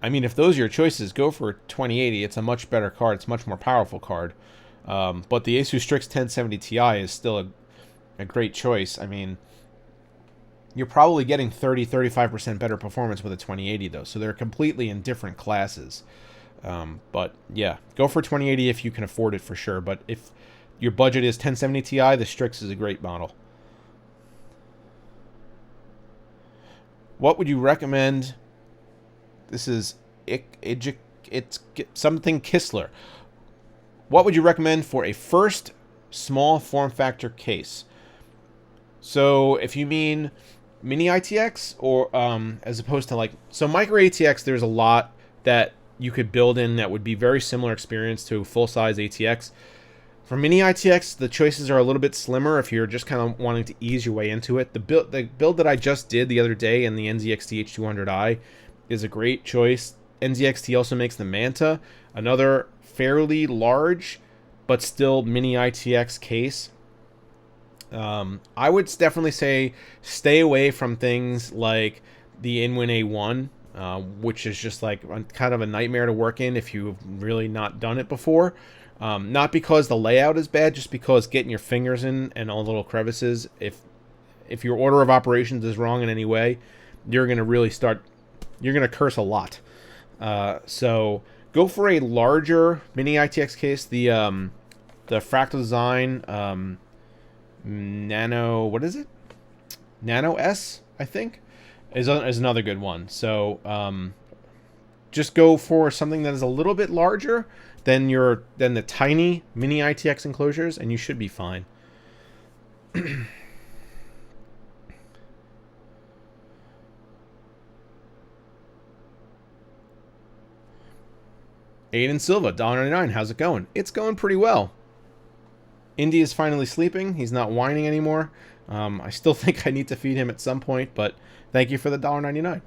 I mean, if those are your choices, go for 2080. It's a much better card. It's a much more powerful card. But the Asus Strix 1070 Ti is still a great choice. I mean, you're probably getting 30-35% better performance with a 2080, though. So they're completely in different classes. But yeah, go for 2080 if you can afford it for sure. But if your budget is 1070 Ti, the Strix is a great model. What would you recommend? This is it's something Kistler. What would you recommend for a first small form factor case? So if you mean mini ITX or as opposed to like, so micro ATX, there's a lot that you could build in that would be very similar experience to full size ATX. For mini ITX, the choices are a little bit slimmer if you're just kind of wanting to ease your way into it. The build that I just did the other day in the NZXT H200i is a great choice. NZXT also makes the Manta, another fairly large but still mini ITX case. I would definitely say stay away from things like the Inwin A1, which is just like kind of a nightmare to work in if you've really not done it before. Not because the layout is bad, just because getting your fingers in and all the little crevices, if your order of operations is wrong in any way, you're going to really start, you're going to curse a lot. So go for a larger mini ITX case. The Fractal Design Nano, what is it? Nano S, I think, is another good one. So just go for something that is a little bit larger than the tiny mini ITX enclosures, and you should be fine. Aiden Silva, $1.99. How's it going? It's going pretty well. Indy is finally sleeping. He's not whining anymore. I still think I need to feed him at some point, but thank you for the $1.99.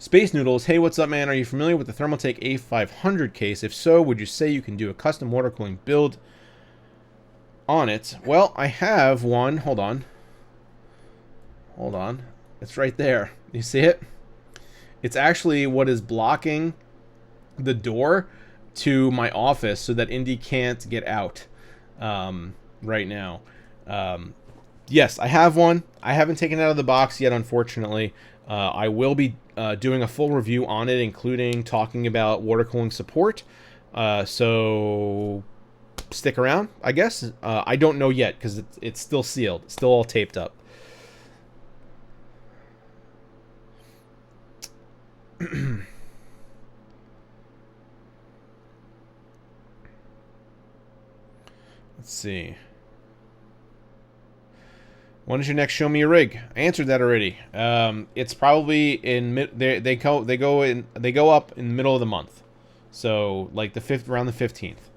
Space Noodles, hey, what's up, man? Are you familiar with the Thermaltake A500 case? If so, would you say you can do a custom water cooling build on it? Well, I have one. Hold on. Hold on. It's right there. You see it? It's actually what is blocking the door to my office so that Indy can't get out right now. Yes, I have one. I haven't taken it out of the box yet, unfortunately. I will be doing a full review on it, including talking about water cooling support. So stick around, I guess. I don't know yet because it's still sealed. It's still all taped up. Let's see. When is your next show me a rig? I answered that already. It's probably in they go up in the middle of the month, so like around the 15th.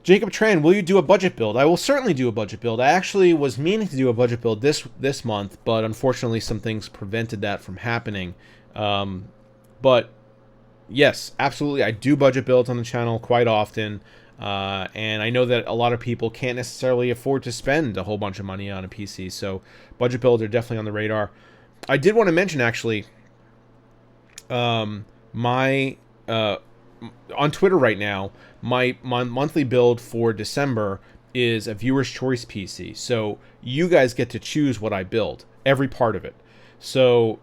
Jacob Tran, will you do a budget build? I will certainly do a budget build. I actually was meaning to do a budget build this month, but unfortunately some things prevented that from happening. But yes, absolutely, I do budget builds on the channel quite often. And I know that a lot of people can't necessarily afford to spend a whole bunch of money on a PC, so budget builds are definitely on the radar. I did want to mention, actually, on Twitter right now, my monthly build for December is a viewer's choice PC. So you guys get to choose what I build, every part of it. So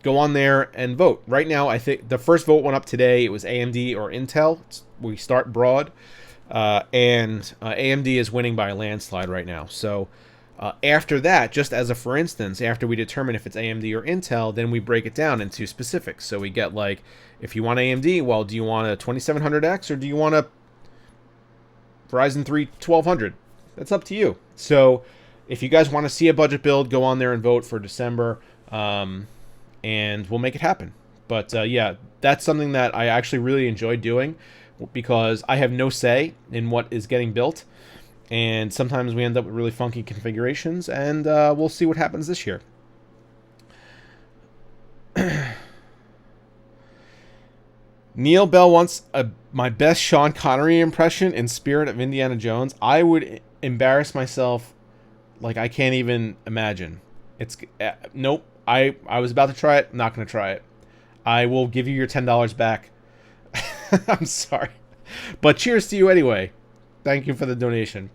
go on there and vote. Right now, I think the first vote went up today. It was AMD or Intel. We start broad. And AMD is winning by a landslide right now. So after that, just as a for instance, after we determine if it's AMD or Intel, then we break it down into specifics. So we get like, if you want AMD, well, do you want a 2700X or do you want a Ryzen 3 1200? That's up to you. So if you guys want to see a budget build, go on there and vote for December. And we'll make it happen. But yeah, that's something that I actually really enjoy doing because I have no say in what is getting built. And sometimes we end up with really funky configurations, and we'll see what happens this year. Neil Bell wants my best Sean Connery impression in spirit of Indiana Jones. I would embarrass myself like I can't even imagine. It's nope. I was about to try it. Not going to try it. I will give you your $10 back. I'm sorry. But cheers to you anyway. Thank you for the donation.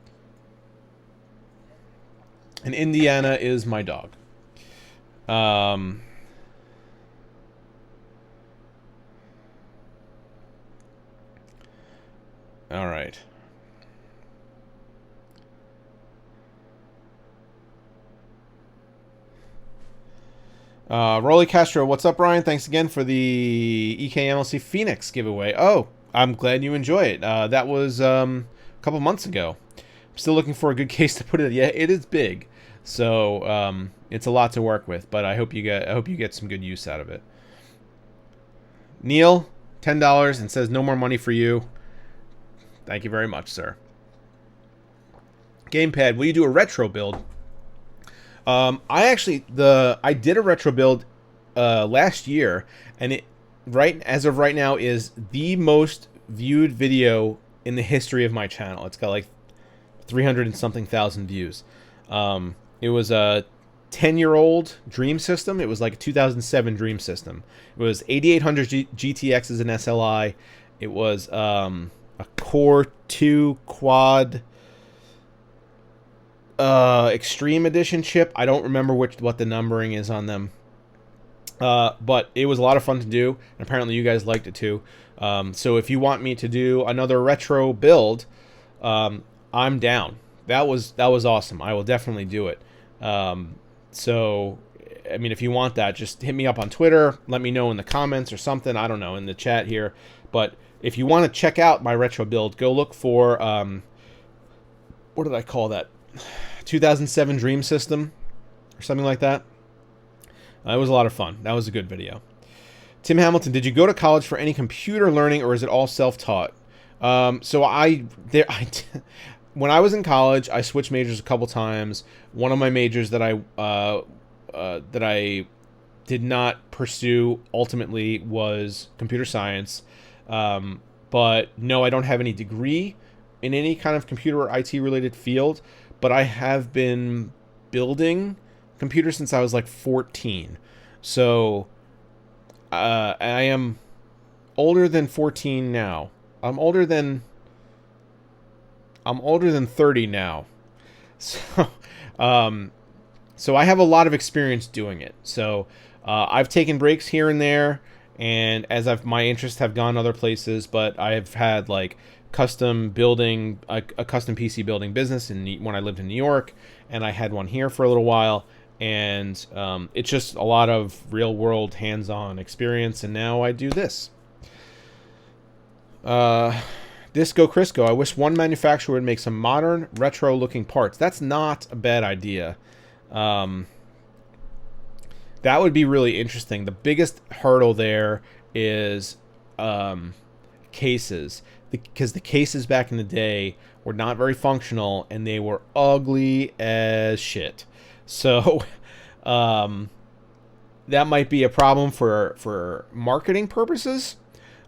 And Indiana is my dog. All right. Rolly Castro, what's up, Ryan? Thanks again for the EKMLC Phoenix giveaway. Oh, I'm glad you enjoy it. That was a couple months ago. I'm still looking for a good case to put it in. Yeah, it is big, so it's a lot to work with. But I hope you get some good use out of it. Neil, $10 and says no more money for you. Thank you very much, sir. Gamepad, will you do a retro build? I did a retro build last year, and it as of right now is the most viewed video in the history of my channel. It's got like 300 and something thousand views. It was a 10-year-old Dream System. It was like a 2007 Dream System. It was 8800 GTX as an SLI. It was a Core 2 Quad Extreme Edition chip. I don't remember what the numbering is on them. But it was a lot of fun to do, and apparently you guys liked it too. So if you want me to do another retro build, I'm down. That was awesome. I will definitely do it. So, I mean, if you want that, just hit me up on Twitter. Let me know in the comments or something. I don't know, in the chat here. But if you want to check out my retro build, go look for, what did I call that? 2007 Dream System or something like that. It was a lot of fun. That was a good video. Tim Hamilton, did you go to college for any computer learning, or is it all self-taught? So when I was in college, I switched majors a couple times. One of my majors that I did not pursue ultimately was computer science. But no, I don't have any degree in any kind of computer or IT related field, but I have been building computers since I was like 14. So I am older than 14 now. I'm older than 30 now. So so I have a lot of experience doing it. So I've taken breaks here and there, and as my interests have gone other places, but I've had like custom building a custom PC building business when I lived in New York, and I had one here for a little while, and it's just a lot of real world hands-on experience, and now I do this. Disco Crisco, I wish one manufacturer would make some modern retro looking parts. That's not a bad idea. That would be really interesting. The biggest hurdle there is cases, because the cases back in the day were not very functional and they were ugly as shit. So that might be a problem for marketing purposes,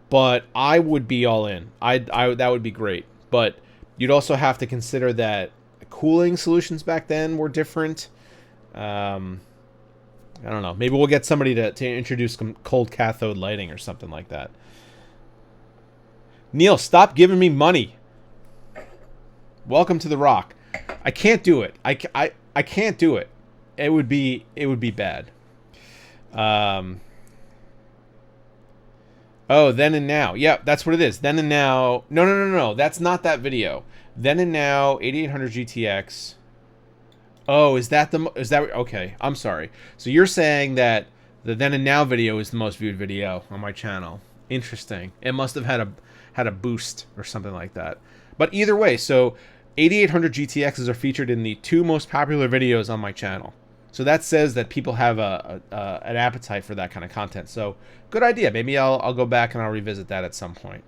but I would be all in. That would be great. But you'd also have to consider that cooling solutions back then were different. I don't know. Maybe we'll get somebody to introduce some cold cathode lighting or something like that. Neil, stop giving me money. Welcome to the Rock. I can't do it. I can't do it. It would be bad. Oh, Then and Now. Yeah, that's what it is. Then and Now. No. That's not that video. Then and Now, 8800 GTX. Oh, is that okay? I'm sorry. So you're saying that the Then and Now video is the most viewed video on my channel. Interesting. It must have had a boost or something like that. But either way, so 8800 GTXs are featured in the 2 most popular videos on my channel. So that says that people have an appetite for that kind of content. So good idea. Maybe I'll go back and I'll revisit that at some point.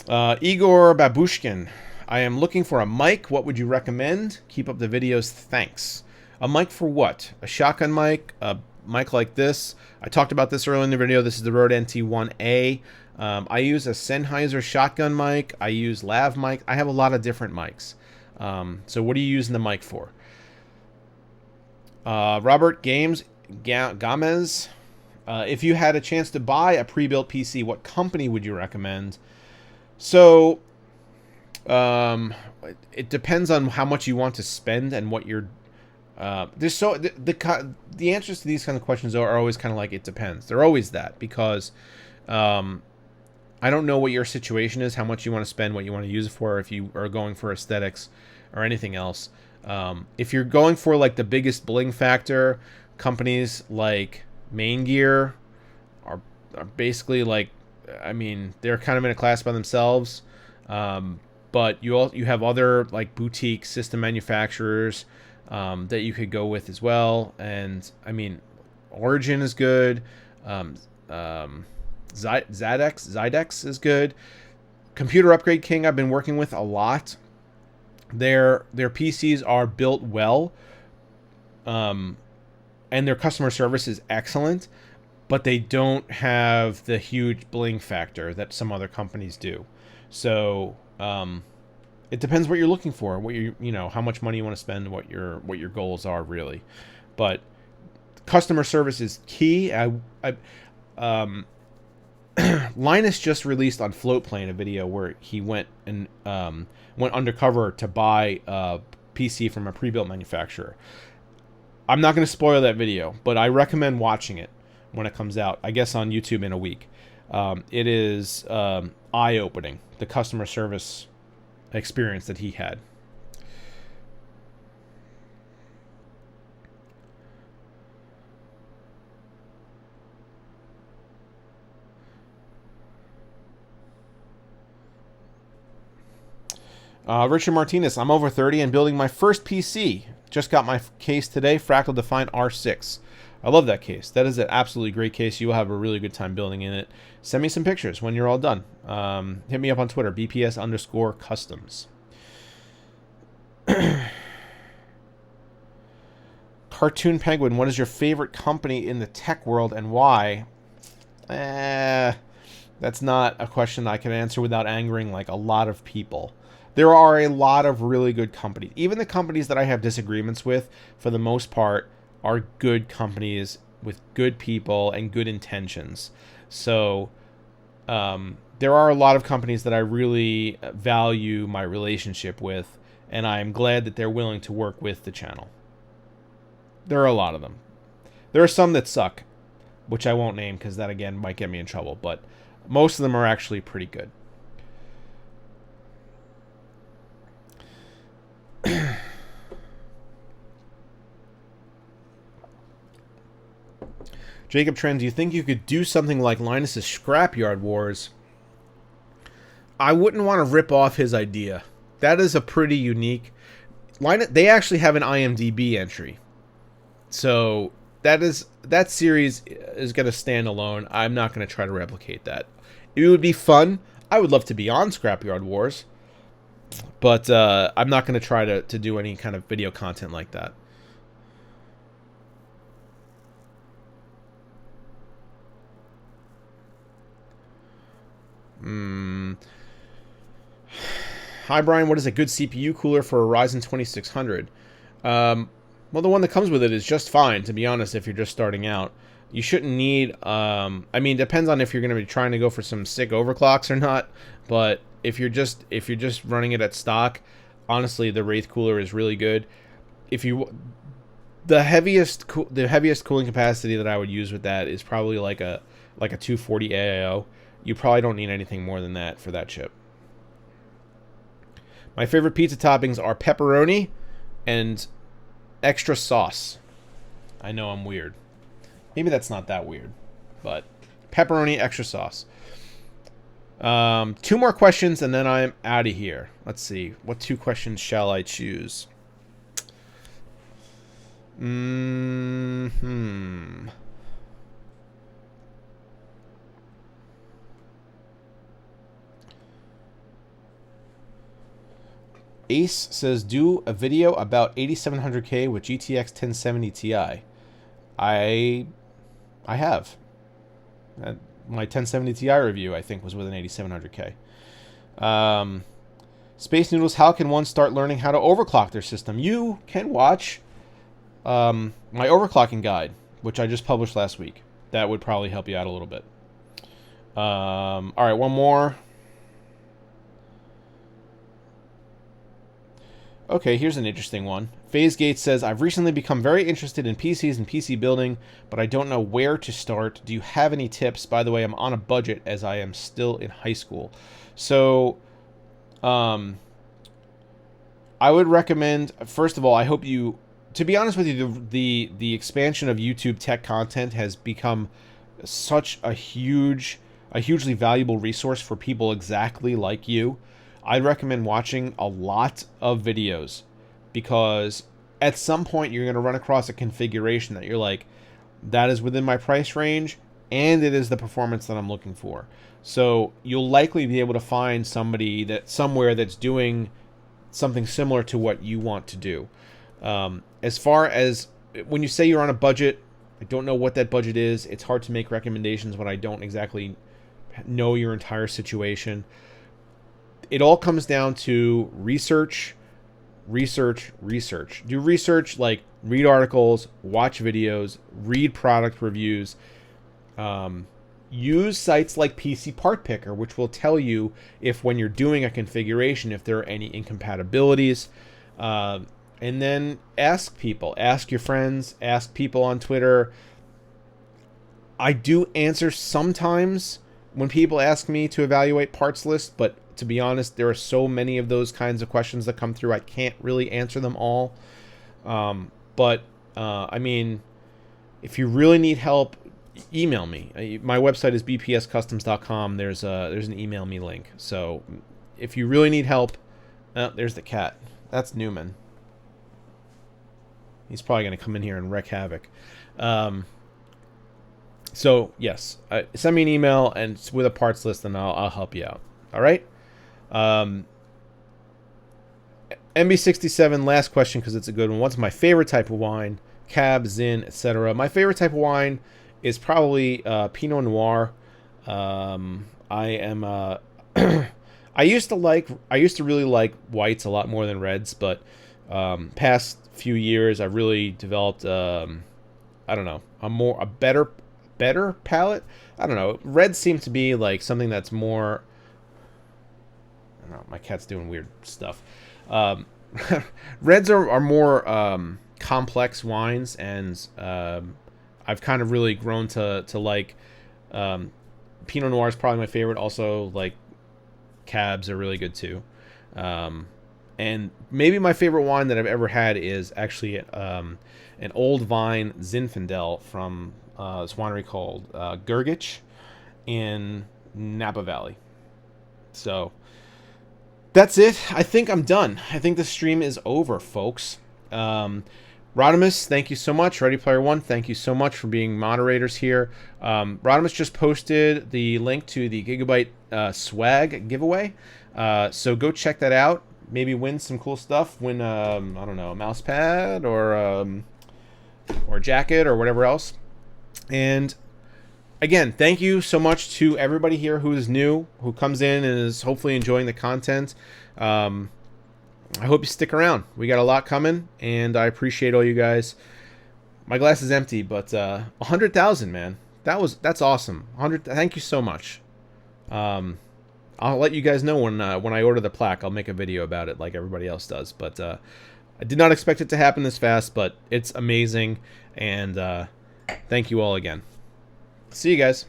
Igor Babushkin, I am looking for a mic. What would you recommend? Keep up the videos. Thanks. A mic for what? A shotgun mic? A mic like this? I talked about this earlier in the video. This is the Rode NT1A. I use a Sennheiser shotgun mic. I use lav mic. I have a lot of different mics. So what are you using the mic for? Robert Gomez, if you had a chance to buy a pre-built PC, what company would you recommend? So it depends on how much you want to spend and what you're the answers to these kind of questions are always kind of like, it depends. They're always that, because I don't know what your situation is, how much you want to spend, what you want to use it for, if you are going for aesthetics or anything else. If you're going for like the biggest bling factor, companies like Main Gear are basically like, I mean, they're kind of in a class by themselves. But you have other like boutique system manufacturers that you could go with as well. And I mean, Origin is good. Zydex is good. Computer Upgrade King I've been working with a lot. Their PCs are built well, and their customer service is excellent, but they don't have the huge bling factor that some other companies do. So It depends what you're looking for, what you know, how much money you want to spend, what your goals are really. But customer service is key. Um, Linus just released on Floatplane a video where he went undercover to buy a PC from a pre-built manufacturer. I'm not going to spoil that video, but I recommend watching it when it comes out, I guess on YouTube in a week. It is eye-opening, the customer service experience that he had. Richard Martinez, I'm over 30 and building my first PC. Just got my case today, Fractal Define R6. I love that case. That is an absolutely great case. You will have a really good time building in it. Send me some pictures when you're all done. Hit me up on Twitter, BPS_customs. Cartoon Penguin, what is your favorite company in the tech world and why? That's not a question I can answer without angering like a lot of people. There are a lot of really good companies. Even the companies that I have disagreements with, for the most part, are good companies with good people and good intentions. So there are a lot of companies that I really value my relationship with, and I'm glad that they're willing to work with the channel. There are a lot of them. There are some that suck, which I won't name because that, again, might get me in trouble. But most of them are actually pretty good. Jacob Trend, do you think you could do something like Linus's Scrapyard Wars? I wouldn't want to rip off his idea. That is a pretty unique... They actually have an IMDb entry. So that series is going to stand alone. I'm not going to try to replicate that. It would be fun. I would love to be on Scrapyard Wars. But I'm not going to try to do any kind of video content like that. Hi, Brian. What is a good CPU cooler for a Ryzen 2600? Well, the one that comes with it is just fine, to be honest, if you're just starting out. You shouldn't need... I mean, it depends on if you're going to be trying to go for some sick overclocks or not. But if you're just running it at stock, honestly, the Wraith cooler is really good. The heaviest cooling capacity that I would use with that is probably like a 240 AIO. You probably don't need anything more than that for that chip. My favorite pizza toppings are pepperoni and extra sauce. I know I'm weird. Maybe that's not that weird, but pepperoni, extra sauce. 2 more questions and then I'm out of here. Let's see. What 2 questions shall I choose? Ace says, do a video about 8700K with GTX 1070 Ti. I have. My 1070 Ti review, I think, was with an 8700K. Space Noodles, how can one start learning how to overclock their system? You can watch my overclocking guide, which I just published last week. That would probably help you out a little bit. All right, one more. Okay, here's an interesting one. FaZe Gates says, I've recently become very interested in PCs and PC building, but I don't know where to start. Do you have any tips? By the way, I'm on a budget as I am still in high school. So, I would recommend, first of all, I hope you, to be honest with you, the expansion of YouTube tech content has become such a hugely valuable resource for people exactly like you. I'd recommend watching a lot of videos because at some point you're going to run across a configuration that you're like, that is within my price range and it is the performance that I'm looking for. So you'll likely be able to find somebody somewhere that's doing something similar to what you want to do. As far as when you say you're on a budget, I don't know what that budget is. It's hard to make recommendations when I don't exactly know your entire situation. it all comes down to research, research, research. Do research, like read articles, watch videos, read product reviews. Use sites like PC Part Picker, which will tell you if, when you're doing a configuration, if there are any incompatibilities. And then ask people, ask your friends, ask people on Twitter. I do answer sometimes when people ask me to evaluate parts list, but to be honest, there are so many of those kinds of questions that come through, I can't really answer them all. I mean, if you really need help, email me. My website is bpscustoms.com. There's an email me link. So if you really need help, there's the cat. That's Newman. He's probably going to come in here and wreak havoc. So yes, send me an email and with a parts list, and I'll help you out. All right. MB67, last question because it's a good one. What's my favorite type of wine? Cab, Zin, etc. My favorite type of wine is probably Pinot Noir. I am I used to really like whites a lot more than reds, but past few years I've really developed I don't know, a better palate. I don't know. Reds seem to be like something that's more, I don't know, my cat's doing weird stuff. Reds are more complex wines, and I've kind of really grown to like Pinot Noir is probably my favorite. Also, like Cabs are really good too. And maybe my favorite wine that I've ever had is actually an old vine Zinfandel from this winery called Gurgich in Napa Valley. So that's it. I think I'm done. I think the stream is over, folks. Rodimus, thank you so much. Ready Player One, thank you so much for being moderators here. Rodimus just posted the link to the Gigabyte swag giveaway. So go check that out. Maybe win some cool stuff. Win, I don't know, a mouse pad or a jacket or whatever else. And again, thank you so much to everybody here who is new, who comes in and is hopefully enjoying the content. I hope you stick around. We got a lot coming, and I appreciate all you guys. My glass is empty, but 100,000, man. That's awesome. 100. Thank you so much. I'll let you guys know when I order the plaque. I'll make a video about it like everybody else does. But I did not expect it to happen this fast, but it's amazing. And thank you all again. See you guys.